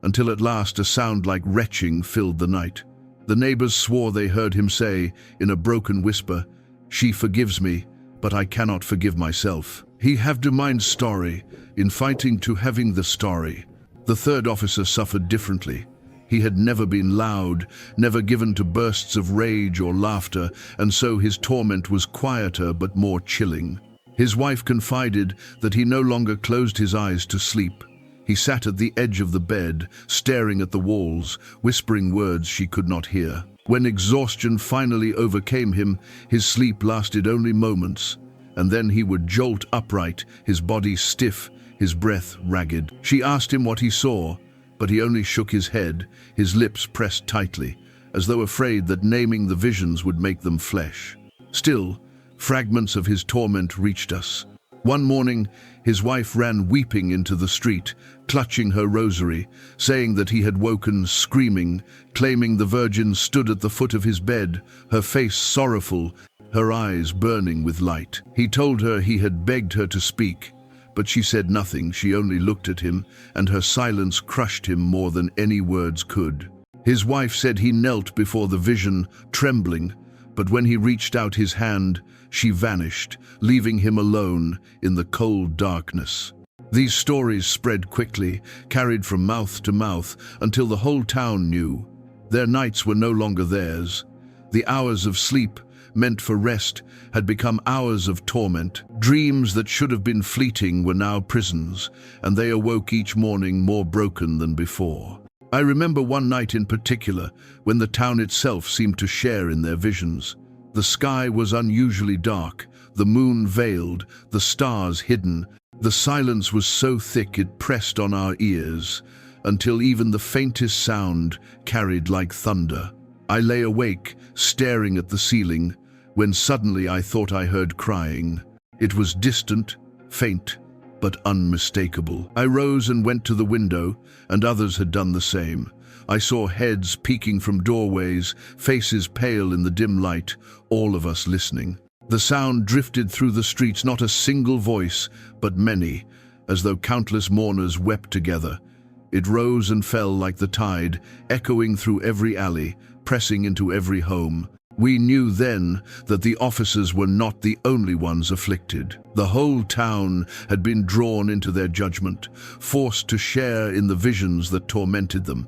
until at last a sound like retching filled the night. The neighbors swore they heard him say, in a broken whisper, "She forgives me, but I cannot forgive myself." He have to mind story, in fighting to having the story. The third officer suffered differently. He had never been loud, never given to bursts of rage or laughter, and so his torment was quieter but more chilling. His wife confided that he no longer closed his eyes to sleep. He sat at the edge of the bed, staring at the walls, whispering words she could not hear. When exhaustion finally overcame him, his sleep lasted only moments, and then he would jolt upright, his body stiff, his breath ragged. She asked him what he saw, but he only shook his head, his lips pressed tightly, as though afraid that naming the visions would make them flesh. Still, fragments of his torment reached us. One morning, his wife ran weeping into the street, clutching her rosary, saying that he had woken screaming, claiming the Virgin stood at the foot of his bed, her face sorrowful, her eyes burning with light. He told her he had begged her to speak, but she said nothing. She only looked at him, and her silence crushed him more than any words could. His wife said he knelt before the vision, trembling, but when he reached out his hand, she vanished, leaving him alone in the cold darkness. These stories spread quickly, carried from mouth to mouth, until the whole town knew. Their nights were no longer theirs. The hours of sleep, meant for rest, had become hours of torment. Dreams that should have been fleeting were now prisons, and they awoke each morning more broken than before. I remember one night in particular, when the town itself seemed to share in their visions. The sky was unusually dark, the moon veiled, the stars hidden. The silence was so thick it pressed on our ears, until even the faintest sound carried like thunder. I lay awake, staring at the ceiling, when suddenly I thought I heard crying. It was distant, faint, but unmistakable. I rose and went to the window, and others had done the same. I saw heads peeking from doorways, faces pale in the dim light, all of us listening. The sound drifted through the streets, not a single voice, but many, as though countless mourners wept together. It rose and fell like the tide, echoing through every alley, pressing into every home. We knew then that the officers were not the only ones afflicted. The whole town had been drawn into their judgment, forced to share in the visions that tormented them.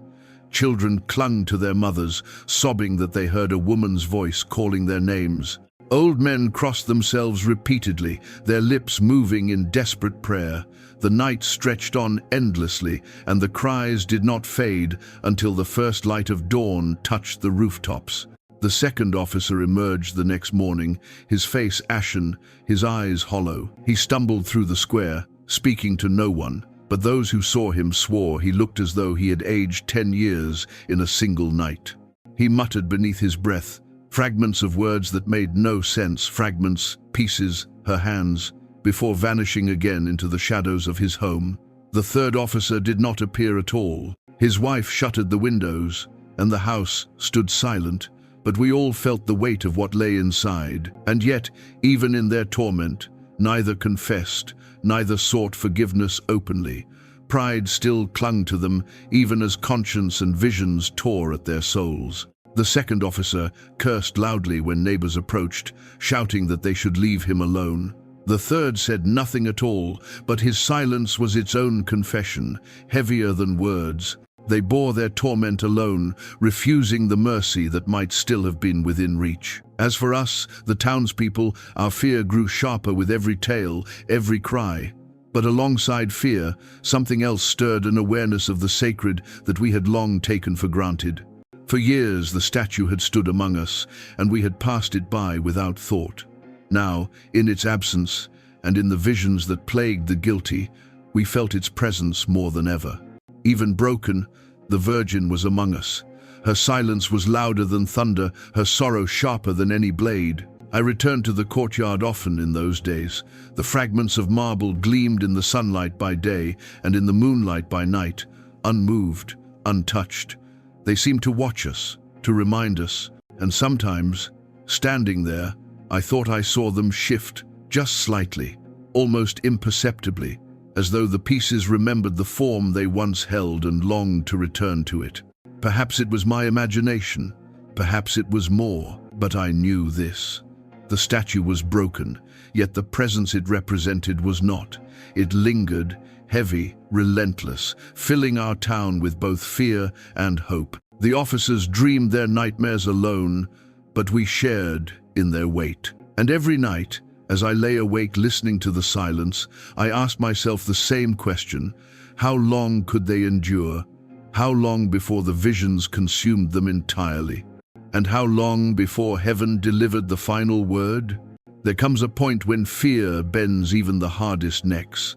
Children clung to their mothers, sobbing that they heard a woman's voice calling their names. Old men crossed themselves repeatedly, their lips moving in desperate prayer. The night stretched on endlessly, and the cries did not fade until the first light of dawn touched the rooftops. The second officer emerged the next morning, his face ashen, his eyes hollow. He stumbled through the square, speaking to no one, but those who saw him swore he looked as though he had aged 10 years in a single night. He muttered beneath his breath, fragments of words that made no sense, fragments, pieces, her hands, before vanishing again into the shadows of his home. The third officer did not appear at all. His wife shuttered the windows, and the house stood silent, but we all felt the weight of what lay inside. And yet, even in their torment, neither confessed, neither sought forgiveness openly. Pride still clung to them, even as conscience and visions tore at their souls. The second officer cursed loudly when neighbors approached, shouting that they should leave him alone. The third said nothing at all, but his silence was its own confession, heavier than words. They bore their torment alone, refusing the mercy that might still have been within reach. As for us, the townspeople, our fear grew sharper with every tale, every cry. But alongside fear, something else stirred, an awareness of the sacred that we had long taken for granted. For years the statue had stood among us, and we had passed it by without thought. Now, in its absence, and in the visions that plagued the guilty, we felt its presence more than ever. Even broken, the Virgin was among us. Her silence was louder than thunder, her sorrow sharper than any blade. I returned to the courtyard often in those days. The fragments of marble gleamed in the sunlight by day and in the moonlight by night, unmoved, untouched. They seemed to watch us, to remind us, and sometimes, standing there, I thought I saw them shift just slightly, almost imperceptibly, as though the pieces remembered the form they once held and longed to return to it. Perhaps it was my imagination, perhaps it was more, but I knew this. The statue was broken, yet the presence it represented was not. It lingered, heavy, relentless, filling our town with both fear and hope. The officers dreamed their nightmares alone, but we shared in their weight. And every night, as I lay awake listening to the silence, I asked myself the same question: how long could they endure? How long before the visions consumed them entirely? And how long before heaven delivered the final word? There comes a point when fear bends even the hardest necks.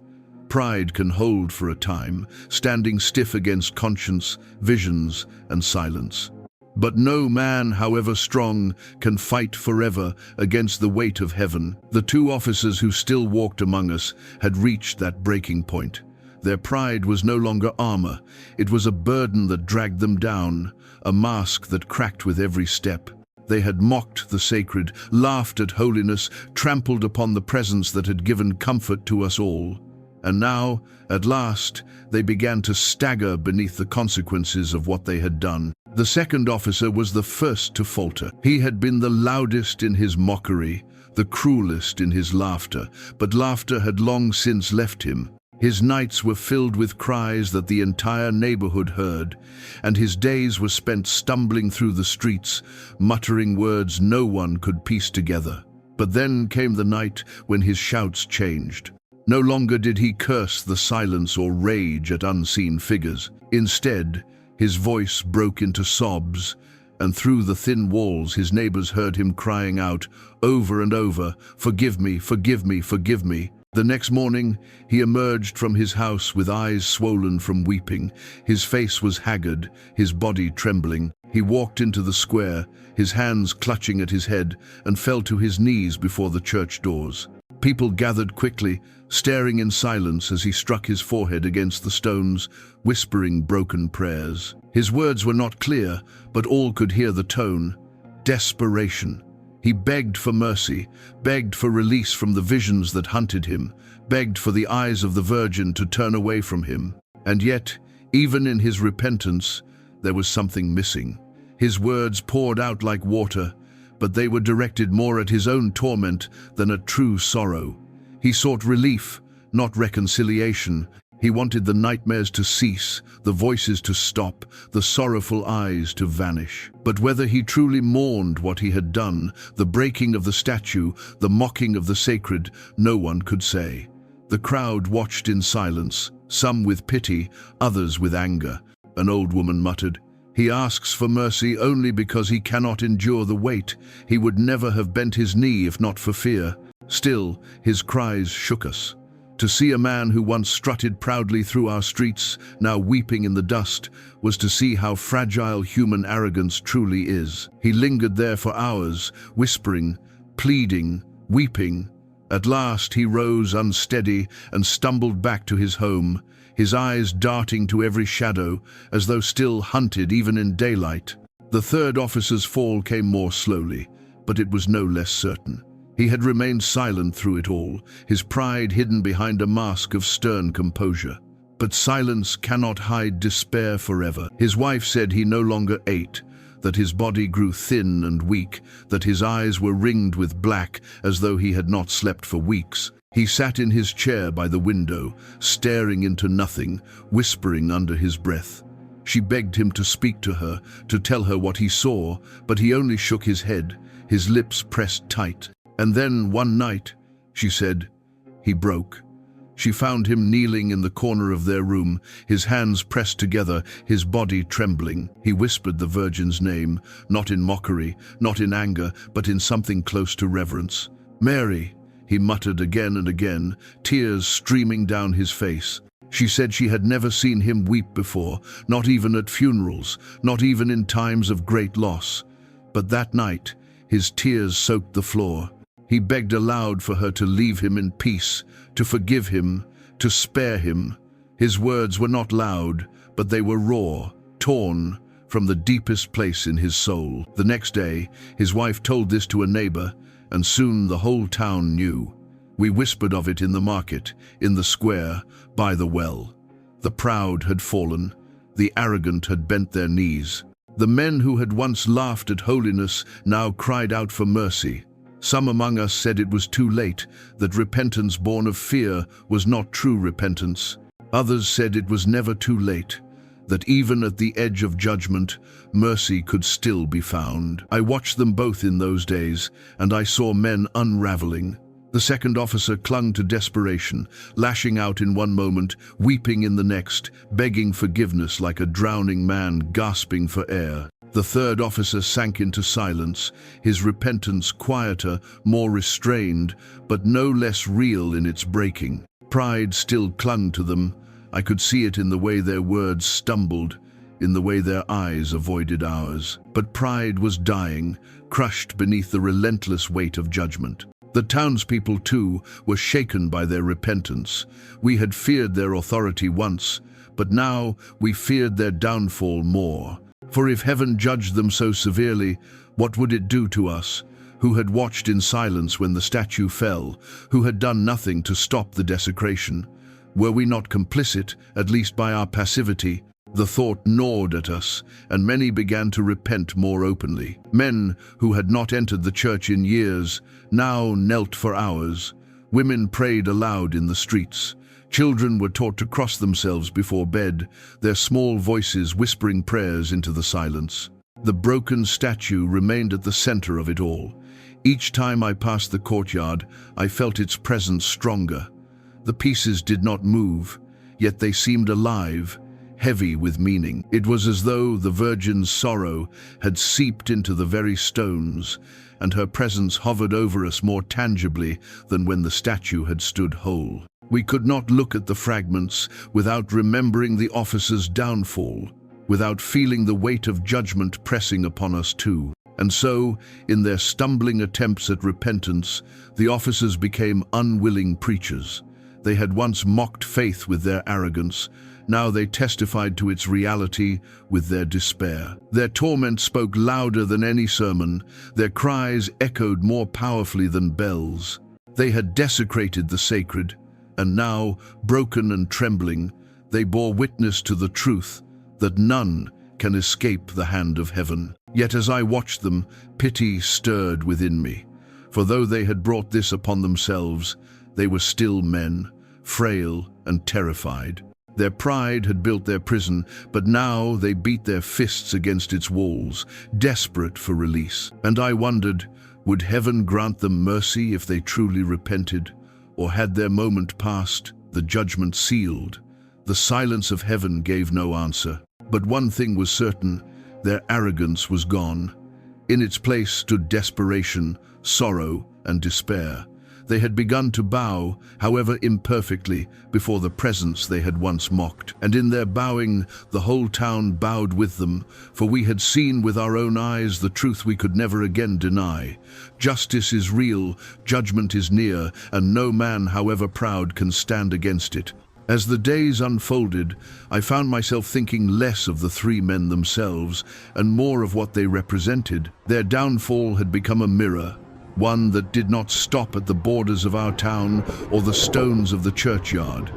Pride can hold for a time, standing stiff against conscience, visions, and silence. But no man, however strong, can fight forever against the weight of heaven. The two officers who still walked among us had reached that breaking point. Their pride was no longer armor. It was a burden that dragged them down, a mask that cracked with every step. They had mocked the sacred, laughed at holiness, trampled upon the presence that had given comfort to us all. And now, at last, they began to stagger beneath the consequences of what they had done. The second officer was the first to falter. He had been the loudest in his mockery, the cruelest in his laughter, but laughter had long since left him. His nights were filled with cries that the entire neighborhood heard, and his days were spent stumbling through the streets, muttering words no one could piece together. But then came the night when his shouts changed. No longer did he curse the silence or rage at unseen figures. Instead, his voice broke into sobs, and through the thin walls his neighbors heard him crying out over and over, "Forgive me, forgive me, forgive me." The next morning, he emerged from his house with eyes swollen from weeping. His face was haggard, his body trembling. He walked into the square, his hands clutching at his head, and fell to his knees before the church doors. People gathered quickly, staring in silence as he struck his forehead against the stones, whispering broken prayers. His words were not clear, but all could hear the tone: desperation. He begged for mercy, begged for release from the visions that hunted him, begged for the eyes of the Virgin to turn away from him. And yet, even in his repentance, there was something missing. His words poured out like water, but they were directed more at his own torment than at true sorrow. He sought relief, not reconciliation. He wanted the nightmares to cease, the voices to stop, the sorrowful eyes to vanish. But whether he truly mourned what he had done, the breaking of the statue, the mocking of the sacred, no one could say. The crowd watched in silence, some with pity, others with anger. An old woman muttered, He asks for mercy only because he cannot endure the weight. He would never have bent his knee if not for fear. Still, his cries shook us. To see a man who once strutted proudly through our streets, now weeping in the dust, was to see how fragile human arrogance truly is. He lingered there for hours, whispering, pleading, weeping. At last he rose unsteady and stumbled back to his home, his eyes darting to every shadow, as though still hunted even in daylight. The third officer's fall came more slowly, but it was no less certain. He had remained silent through it all, his pride hidden behind a mask of stern composure. But silence cannot hide despair forever. His wife said he no longer ate, that his body grew thin and weak, that his eyes were ringed with black as though he had not slept for weeks. He sat in his chair by the window, staring into nothing, whispering under his breath. She begged him to speak to her, to tell her what he saw, but he only shook his head, his lips pressed tight. And then one night, she said, he broke. She found him kneeling in the corner of their room, his hands pressed together, his body trembling. He whispered the Virgin's name, not in mockery, not in anger, but in something close to reverence. Mary, he muttered again and again, tears streaming down his face. She said she had never seen him weep before, not even at funerals, not even in times of great loss. But that night, his tears soaked the floor. He begged aloud for her to leave him in peace, to forgive him, to spare him. His words were not loud, but they were raw, torn from the deepest place in his soul. The next day, his wife told this to a neighbor, and soon the whole town knew. We whispered of it in the market, in the square, by the well. The proud had fallen, the arrogant had bent their knees. The men who had once laughed at holiness now cried out for mercy. Some among us said it was too late, that repentance born of fear was not true repentance. Others said it was never too late, that even at the edge of judgment, mercy could still be found. I watched them both in those days, and I saw men unraveling. The second officer clung to desperation, lashing out in one moment, weeping in the next, begging forgiveness like a drowning man gasping for air. The third officer sank into silence, his repentance quieter, more restrained, but no less real in its breaking. Pride still clung to them. I could see it in the way their words stumbled, in the way their eyes avoided ours. But pride was dying, crushed beneath the relentless weight of judgment. The townspeople, too, were shaken by their repentance. We had feared their authority once, but now we feared their downfall more. For if heaven judged them so severely, what would it do to us, who had watched in silence when the statue fell, who had done nothing to stop the desecration? Were we not complicit, at least by our passivity? The thought gnawed at us, and many began to repent more openly. Men who had not entered the church in years now knelt for hours. Women prayed aloud in the streets. Children were taught to cross themselves before bed, their small voices whispering prayers into the silence. The broken statue remained at the center of it all. Each time I passed the courtyard, I felt its presence stronger. The pieces did not move, yet they seemed alive, heavy with meaning. It was as though the Virgin's sorrow had seeped into the very stones, and her presence hovered over us more tangibly than when the statue had stood whole. We could not look at the fragments without remembering the officer's downfall, without feeling the weight of judgment pressing upon us too. And so, in their stumbling attempts at repentance, the officers became unwilling preachers. They had once mocked faith with their arrogance. Now they testified to its reality with their despair. Their torment spoke louder than any sermon. Their cries echoed more powerfully than bells. They had desecrated the sacred, and now, broken and trembling, they bore witness to the truth that none can escape the hand of heaven. Yet as I watched them, pity stirred within me. For though they had brought this upon themselves, they were still men, frail and terrified. Their pride had built their prison, but now they beat their fists against its walls, desperate for release. And I wondered, would heaven grant them mercy if they truly repented? Or had their moment passed, the judgment sealed? The silence of heaven gave no answer. But one thing was certain, Their arrogance was gone. In its place stood desperation, sorrow, and despair. They had begun to bow, however imperfectly, before the presence they had once mocked. And in their bowing, the whole town bowed with them, for we had seen with our own eyes the truth we could never again deny. Justice is real, judgment is near, and no man, however proud, can stand against it. As the days unfolded, I found myself thinking less of the three men themselves and more of what they represented. Their downfall had become a mirror, one that did not stop at the borders of our town or the stones of the churchyard,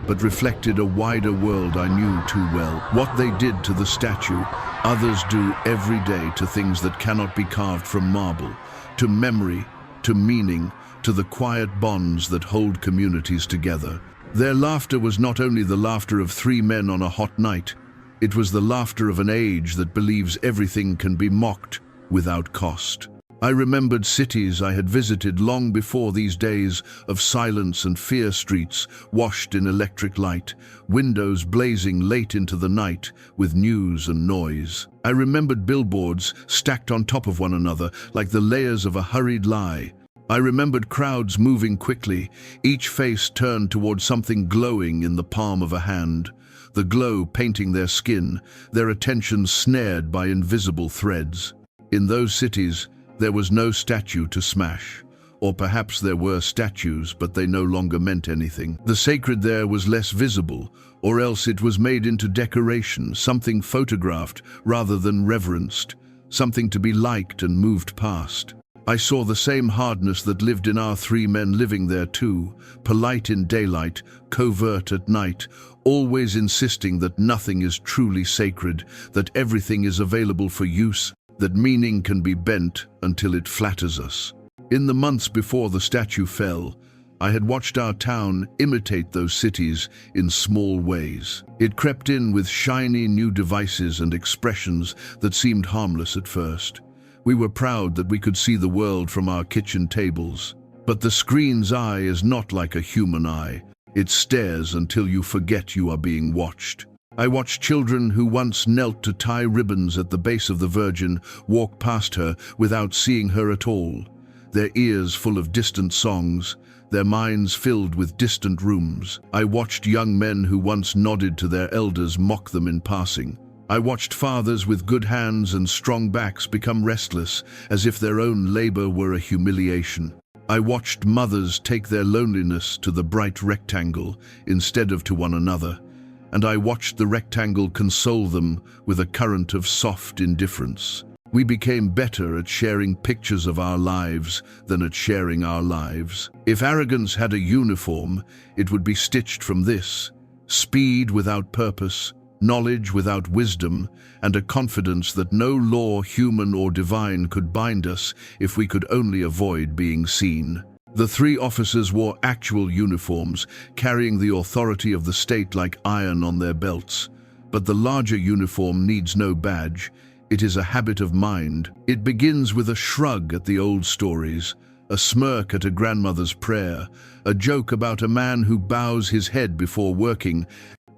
but reflected a wider world I knew too well. What they did to the statue, others do every day to things that cannot be carved from marble, to memory, to meaning, to the quiet bonds that hold communities together. Their laughter was not only the laughter of three men on a hot night, it was the laughter of an age that believes everything can be mocked without cost. I remembered cities I had visited long before these days of silence and fear, streets washed in electric light, windows blazing late into the night with news and noise. I remembered billboards stacked on top of one another like the layers of a hurried lie. I remembered crowds moving quickly, each face turned toward something glowing in the palm of a hand, the glow painting their skin, their attention snared by invisible threads. In those cities, there was no statue to smash. Or perhaps there were statues, but they no longer meant anything. The sacred there was less visible, or else it was made into decoration, something photographed rather than reverenced, something to be liked and moved past. I saw the same hardness that lived in our three men living there too, polite in daylight, covert at night, always insisting that nothing is truly sacred, that everything is available for use, that meaning can be bent until it flatters us. In the months before the statue fell, I had watched our town imitate those cities in small ways. It crept in with shiny new devices and expressions that seemed harmless at first. We were proud that we could see the world from our kitchen tables. But the screen's eye is not like a human eye. It stares until you forget you are being watched. I watched children who once knelt to tie ribbons at the base of the Virgin walk past her without seeing her at all, their ears full of distant songs, their minds filled with distant rooms. I watched young men who once nodded to their elders mock them in passing. I watched fathers with good hands and strong backs become restless, as if their own labor were a humiliation. I watched mothers take their loneliness to the bright rectangle instead of to one another, and I watched the rectangle console them with a current of soft indifference. We became better at sharing pictures of our lives than at sharing our lives. If arrogance had a uniform, it would be stitched from this: speed without purpose, knowledge without wisdom, and a confidence that no law, human or divine, could bind us if we could only avoid being seen. The three officers wore actual uniforms, carrying the authority of the state like iron on their belts. But the larger uniform needs no badge. It is a habit of mind. It begins with a shrug at the old stories, a smirk at a grandmother's prayer, a joke about a man who bows his head before working,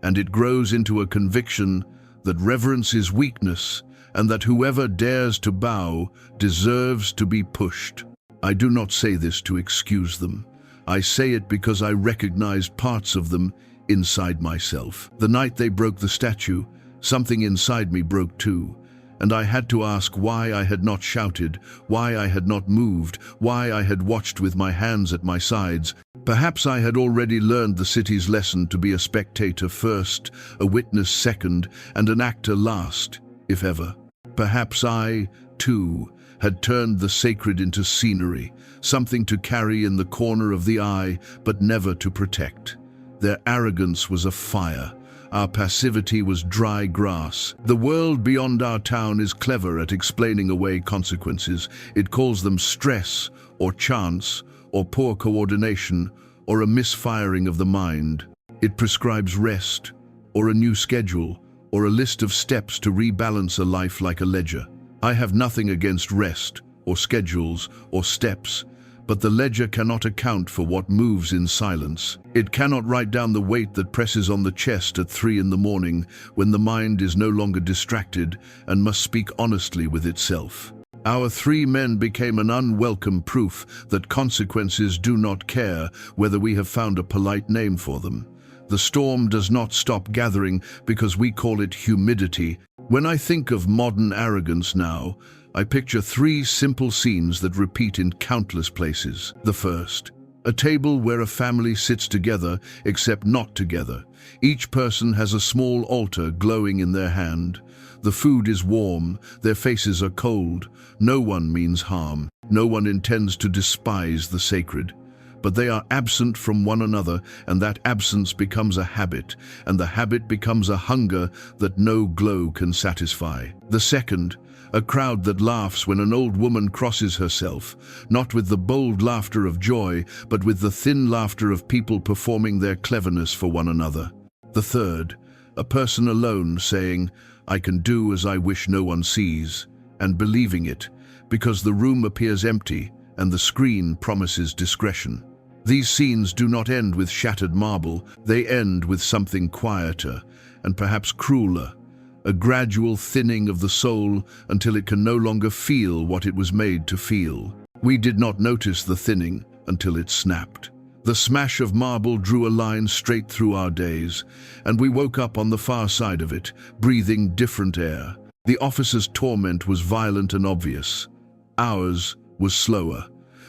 and it grows into a conviction that reverence is weakness and that whoever dares to bow deserves to be pushed. I do not say this to excuse them. I say it because I recognized parts of them inside myself. The night they broke the statue, something inside me broke too, and I had to ask why I had not shouted, why I had not moved, why I had watched with my hands at my sides. Perhaps I had already learned the city's lesson to be a spectator first, a witness second, and an actor last, if ever. Perhaps I, too, had turned the sacred into scenery, something to carry in the corner of the eye, but never to protect. Their arrogance was a fire. Our passivity was dry grass. The world beyond our town is clever at explaining away consequences. It calls them stress, or chance, or poor coordination, or a misfiring of the mind. It prescribes rest, or a new schedule, or a list of steps to rebalance a life like a ledger. I have nothing against rest, or schedules, or steps, But the ledger cannot account for what moves in silence. It cannot write down the weight that presses on the chest at 3 in the morning when the mind is no longer distracted and must speak honestly with itself. Our 3 men became an unwelcome proof that consequences do not care whether we have found a polite name for them. The storm does not stop gathering because we call it humidity. When I think of modern arrogance now, I picture 3 simple scenes that repeat in countless places. The first, a table where a family sits together except not together. Each person has a small altar glowing in their hand. The food is warm, their faces are cold. No one means harm. No one intends to despise the sacred. But they are absent from one another, and that absence becomes a habit, and the habit becomes a hunger that no glow can satisfy. The second, a crowd that laughs when an old woman crosses herself, not with the bold laughter of joy, but with the thin laughter of people performing their cleverness for one another. The third, a person alone saying, "I can do as I wish no one sees," and believing it, because the room appears empty and the screen promises discretion. These scenes do not end with shattered marble, they end with something quieter and perhaps crueler, a gradual thinning of the soul until it can no longer feel what it was made to feel. We did not notice the thinning until it snapped. The smash of marble drew a line straight through our days, and we woke up on the far side of it, breathing different air. The officer's torment was violent and obvious. Ours was slower.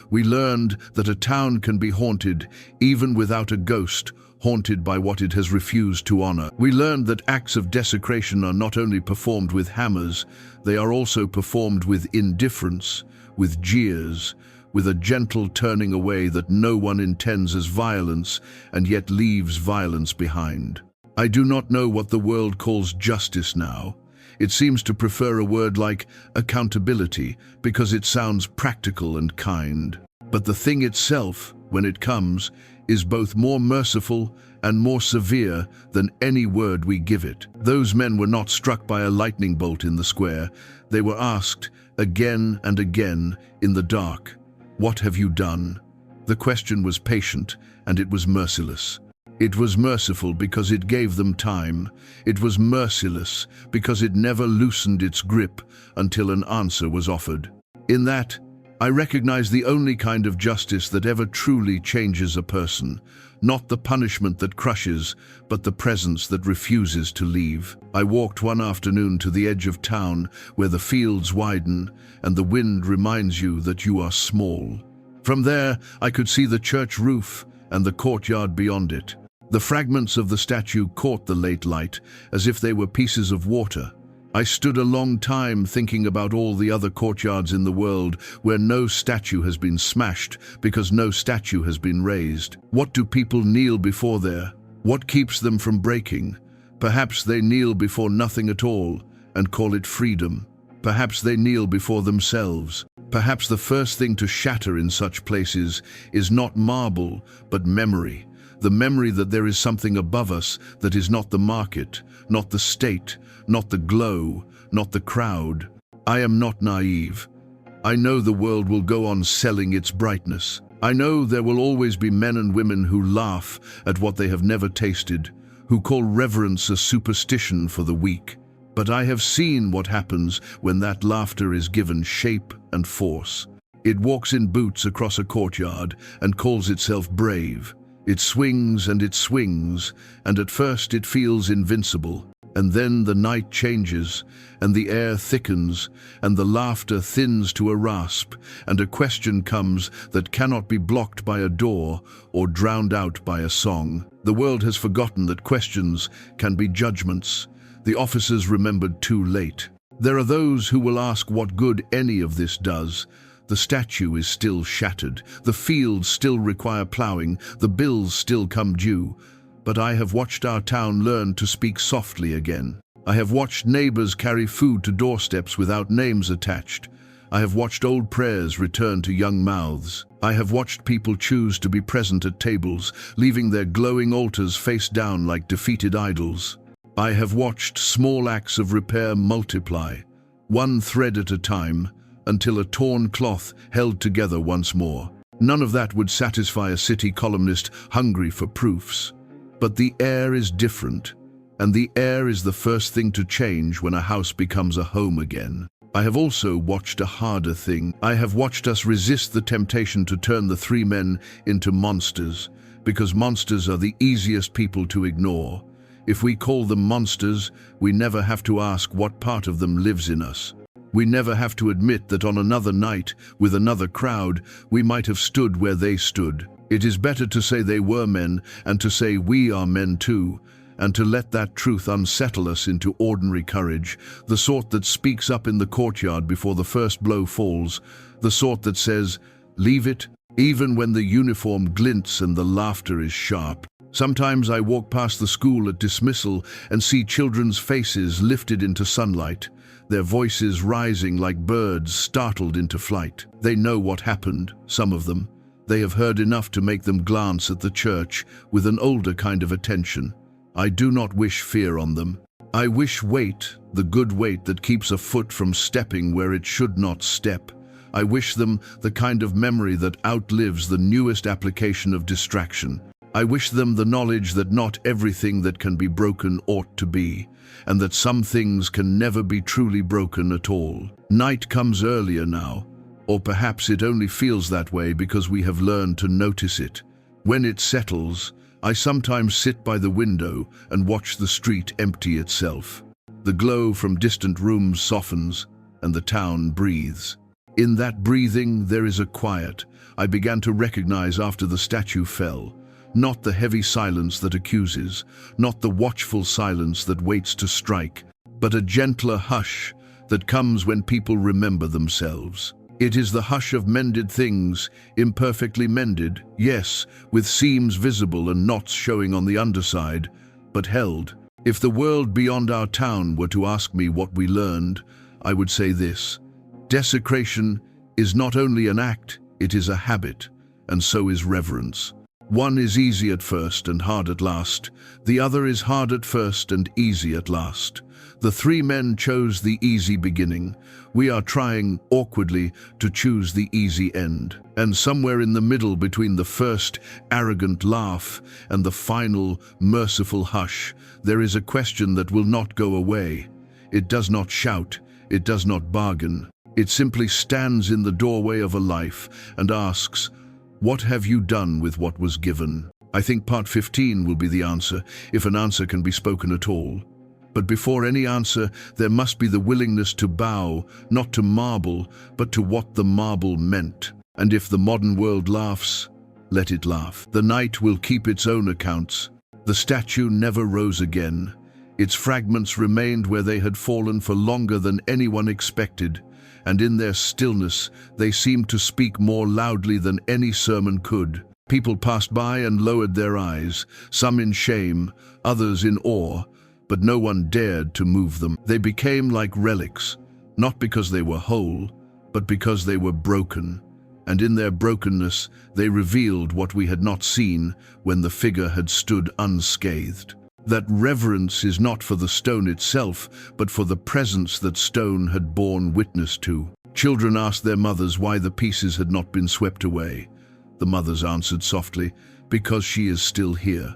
We learned that a town can be haunted even without a ghost, haunted by what it has refused to honor. We learned that acts of desecration are not only performed with hammers, they are also performed with indifference, with jeers, with a gentle turning away that no one intends as violence and yet leaves violence behind. I do not know what the world calls justice now. It seems to prefer a word like accountability because it sounds practical and kind. But the thing itself, when it comes, is both more merciful and more severe than any word we give it. Those men were not struck by a lightning bolt in the square. They were asked again and again in the dark, "What have you done?" The question was patient and it was merciless. It was merciful because it gave them time. It was merciless because it never loosened its grip until an answer was offered. In that, I recognize the only kind of justice that ever truly changes a person, not the punishment that crushes, but the presence that refuses to leave. I walked one afternoon to the edge of town where the fields widen and the wind reminds you that you are small. From there, I could see the church roof and the courtyard beyond it. The fragments of the statue caught the late light as if they were pieces of water. I stood a long time thinking about all the other courtyards in the world where no statue has been smashed because no statue has been raised. What do people kneel before there? What keeps them from breaking? Perhaps they kneel before nothing at all and call it freedom. Perhaps they kneel before themselves. Perhaps the first thing to shatter in such places is not marble, but memory. The memory that there is something above us that is not the market, not the state, not the glow, not the crowd. I am not naive. I know the world will go on selling its brightness. I know there will always be men and women who laugh at what they have never tasted, who call reverence a superstition for the weak. But I have seen what happens when that laughter is given shape and force. It walks in boots across a courtyard and calls itself brave. It swings, and at first it feels invincible. And then the night changes, and the air thickens, and the laughter thins to a rasp, and a question comes that cannot be blocked by a door or drowned out by a song. The world has forgotten that questions can be judgments. The officers remembered too late. There are those who will ask what good any of this does. The statue is still shattered, the fields still require plowing, the bills still come due. But I have watched our town learn to speak softly again. I have watched neighbors carry food to doorsteps without names attached. I have watched old prayers return to young mouths. I have watched people choose to be present at tables, leaving their glowing altars face down like defeated idols. I have watched small acts of repair multiply, one thread at a time, until a torn cloth held together once more. None of that would satisfy a city columnist hungry for proofs. But the air is different, and the air is the first thing to change when a house becomes a home again. I have also watched a harder thing. I have watched us resist the temptation to turn the three men into monsters, because monsters are the easiest people to ignore. If we call them monsters, we never have to ask what part of them lives in us. We never have to admit that on another night, with another crowd, we might have stood where they stood. It is better to say they were men, and to say we are men too, and to let that truth unsettle us into ordinary courage, the sort that speaks up in the courtyard before the first blow falls, the sort that says, "Leave it," even when the uniform glints and the laughter is sharp. Sometimes I walk past the school at dismissal and see children's faces lifted into sunlight, their voices rising like birds startled into flight. They know what happened, some of them. They have heard enough to make them glance at the church with an older kind of attention. I do not wish fear on them. I wish weight, the good weight that keeps a foot from stepping where it should not step. I wish them the kind of memory that outlives the newest application of distraction. I wish them the knowledge that not everything that can be broken ought to be, and that some things can never be truly broken at all. Night comes earlier now, or perhaps it only feels that way because we have learned to notice it. When it settles, I sometimes sit by the window and watch the street empty itself. The glow from distant rooms softens, and the town breathes. In that breathing there is a quiet I began to recognize after the statue fell. Not the heavy silence that accuses, not the watchful silence that waits to strike, but a gentler hush that comes when people remember themselves. It is the hush of mended things, imperfectly mended, yes, with seams visible and knots showing on the underside, but held. If the world beyond our town were to ask me what we learned, I would say this: desecration is not only an act, it is a habit, and so is reverence. One is easy at first and hard at last. The other is hard at first and easy at last. The three men chose the easy beginning. We are trying, awkwardly, to choose the easy end. And somewhere in the middle between the first arrogant laugh and the final merciful hush, there is a question that will not go away. It does not shout. It does not bargain. It simply stands in the doorway of a life and asks, "What have you done with what was given?" I think part 15 will be the answer, if an answer can be spoken at all. But before any answer, there must be the willingness to bow, not to marble, but to what the marble meant. And if the modern world laughs, let it laugh. The night will keep its own accounts. The statue never rose again. Its fragments remained where they had fallen for longer than anyone expected, and in their stillness they seemed to speak more loudly than any sermon could. People passed by and lowered their eyes, some in shame, others in awe, but no one dared to move them. They became like relics, not because they were whole, but because they were broken. And in their brokenness they revealed what we had not seen when the figure had stood unscathed. That reverence is not for the stone itself, but for the presence that stone had borne witness to. Children asked their mothers why the pieces had not been swept away. The mothers answered softly, "Because she is still here."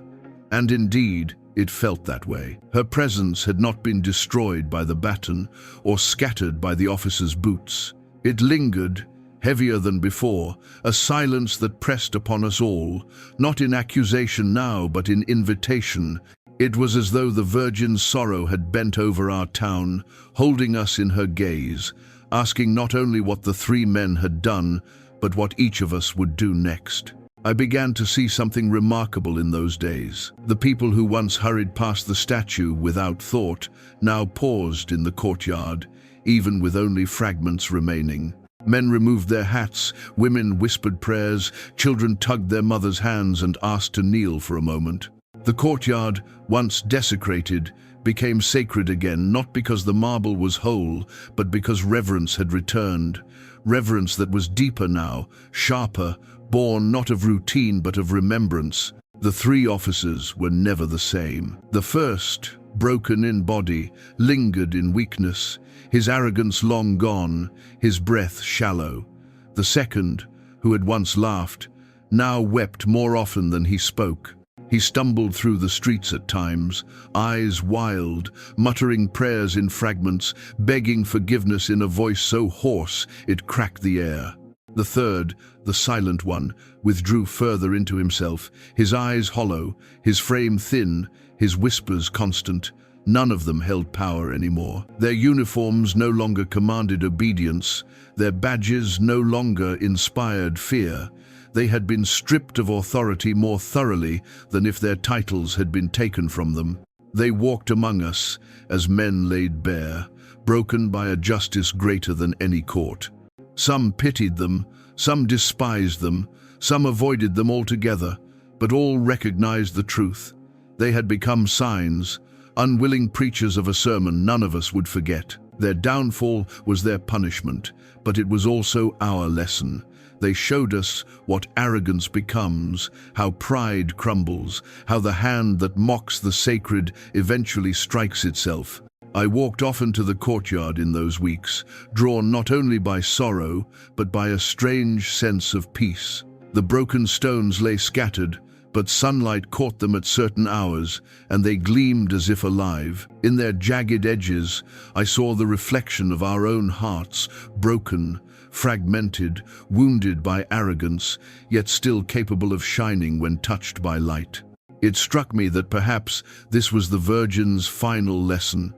And indeed, it felt that way. Her presence had not been destroyed by the baton or scattered by the officer's boots. It lingered, heavier than before, a silence that pressed upon us all, not in accusation now, but in invitation. It was as though the Virgin's sorrow had bent over our town, holding us in her gaze, asking not only what the three men had done, but what each of us would do next. I began to see something remarkable in those days. The people who once hurried past the statue without thought now paused in the courtyard, even with only fragments remaining. Men removed their hats, women whispered prayers, children tugged their mothers' hands and asked to kneel for a moment. The courtyard, once desecrated, became sacred again, not because the marble was whole, but because reverence had returned. Reverence that was deeper now, sharper, born not of routine but of remembrance. The three officers were never the same. The first, broken in body, lingered in weakness, his arrogance long gone, his breath shallow. The second, who had once laughed, now wept more often than he spoke. He stumbled through the streets at times, eyes wild, muttering prayers in fragments, begging forgiveness in a voice so hoarse it cracked the air. The third, the silent one, withdrew further into himself, his eyes hollow, his frame thin, his whispers constant. None of them held power anymore. Their uniforms no longer commanded obedience, their badges no longer inspired fear. They had been stripped of authority more thoroughly than if their titles had been taken from them. They walked among us as men laid bare, broken by a justice greater than any court. Some pitied them, some despised them, some avoided them altogether, but all recognized the truth. They had become signs, unwilling preachers of a sermon none of us would forget. Their downfall was their punishment, but it was also our lesson. They showed us what arrogance becomes, how pride crumbles, how the hand that mocks the sacred eventually strikes itself. I walked often to the courtyard in those weeks, drawn not only by sorrow, but by a strange sense of peace. The broken stones lay scattered, but sunlight caught them at certain hours, and they gleamed as if alive. In their jagged edges, I saw the reflection of our own hearts, broken, fragmented, wounded by arrogance, yet still capable of shining when touched by light. It struck me that perhaps this was the Virgin's final lesson,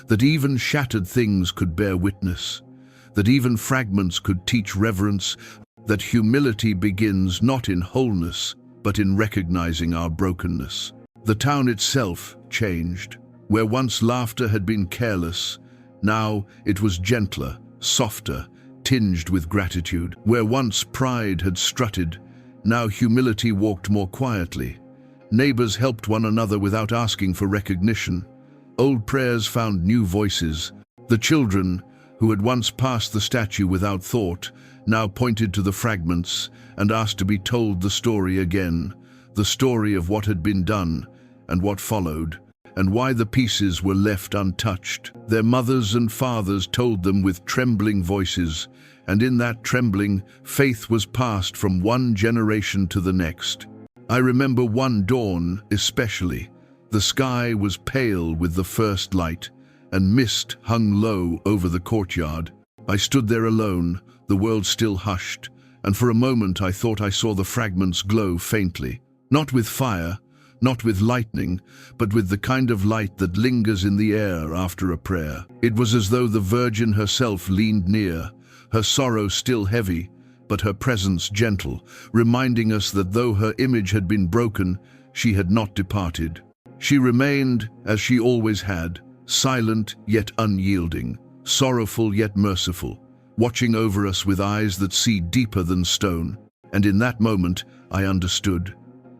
that even shattered things could bear witness, that even fragments could teach reverence, that humility begins not in wholeness, but in recognizing our brokenness. The town itself changed. Where once laughter had been careless, now it was gentler, softer, tinged with gratitude. Where once pride had strutted, now humility walked more quietly. Neighbors helped one another without asking for recognition. Old prayers found new voices. The children, who had once passed the statue without thought, now pointed to the fragments and asked to be told the story again, the story of what had been done and what followed, and why the pieces were left untouched. Their mothers and fathers told them with trembling voices, and in that trembling, faith was passed from one generation to the next. I remember one dawn especially. The sky was pale with the first light, and mist hung low over the courtyard. I stood there alone, the world still hushed, and for a moment I thought I saw the fragments glow faintly. Not with fire, not with lightning, but with the kind of light that lingers in the air after a prayer. It was as though the Virgin herself leaned near, her sorrow still heavy, but her presence gentle, reminding us that though her image had been broken, she had not departed. She remained, as she always had, silent yet unyielding, sorrowful yet merciful, watching over us with eyes that see deeper than stone. And in that moment, I understood.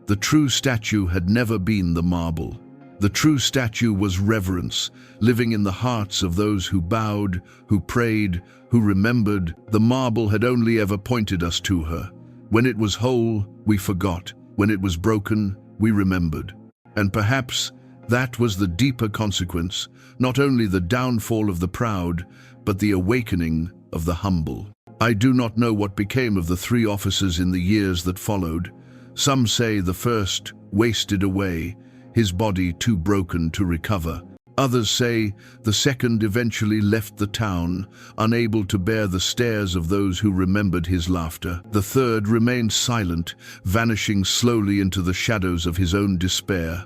The true statue had never been the marble. The true statue was reverence, living in the hearts of those who bowed, who prayed, who remembered. The marble had only ever pointed us to her. When it was whole, we forgot. When it was broken, we remembered. And perhaps that was the deeper consequence, not only the downfall of the proud, but the awakening of the humble. I do not know what became of the three officers in the years that followed. Some say the first wasted away, his body too broken to recover. Others say the second eventually left the town, unable to bear the stares of those who remembered his laughter. The third remained silent, vanishing slowly into the shadows of his own despair.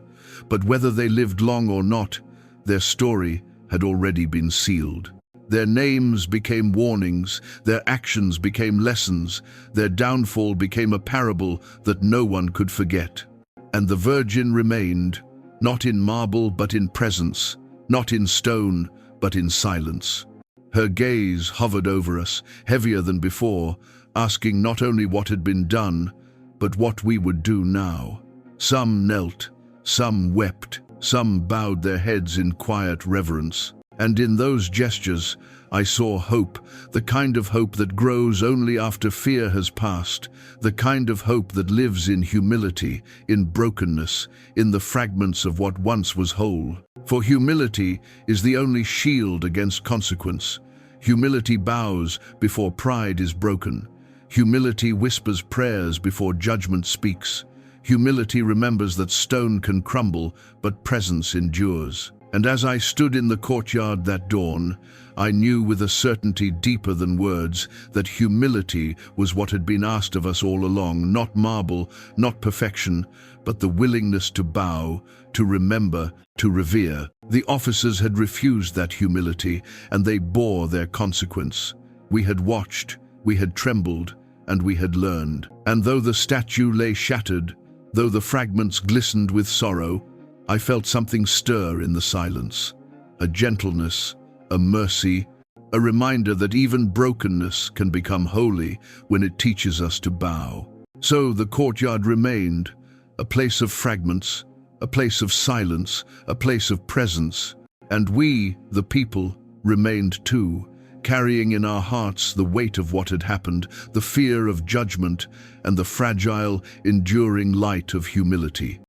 But whether they lived long or not, their story had already been sealed. Their names became warnings, their actions became lessons, their downfall became a parable that no one could forget. And the Virgin remained, not in marble but in presence, not in stone but in silence. Her gaze hovered over us, heavier than before, asking not only what had been done, but what we would do now. Some knelt, some wept, some bowed their heads in quiet reverence. And in those gestures, I saw hope, the kind of hope that grows only after fear has passed, the kind of hope that lives in humility, in brokenness, in the fragments of what once was whole. For humility is the only shield against consequence. Humility bows before pride is broken. Humility whispers prayers before judgment speaks. Humility remembers that stone can crumble, but presence endures. And as I stood in the courtyard that dawn, I knew with a certainty deeper than words that humility was what had been asked of us all along, not marble, not perfection, but the willingness to bow, to remember, to revere. The officers had refused that humility, and they bore their consequence. We had watched, we had trembled, and we had learned. And though the statue lay shattered, though the fragments glistened with sorrow, I felt something stir in the silence. A gentleness, a mercy, a reminder that even brokenness can become holy when it teaches us to bow. So the courtyard remained, a place of fragments, a place of silence, a place of presence. And we, the people, remained too, carrying in our hearts the weight of what had happened, the fear of judgment, and the fragile, enduring light of humility.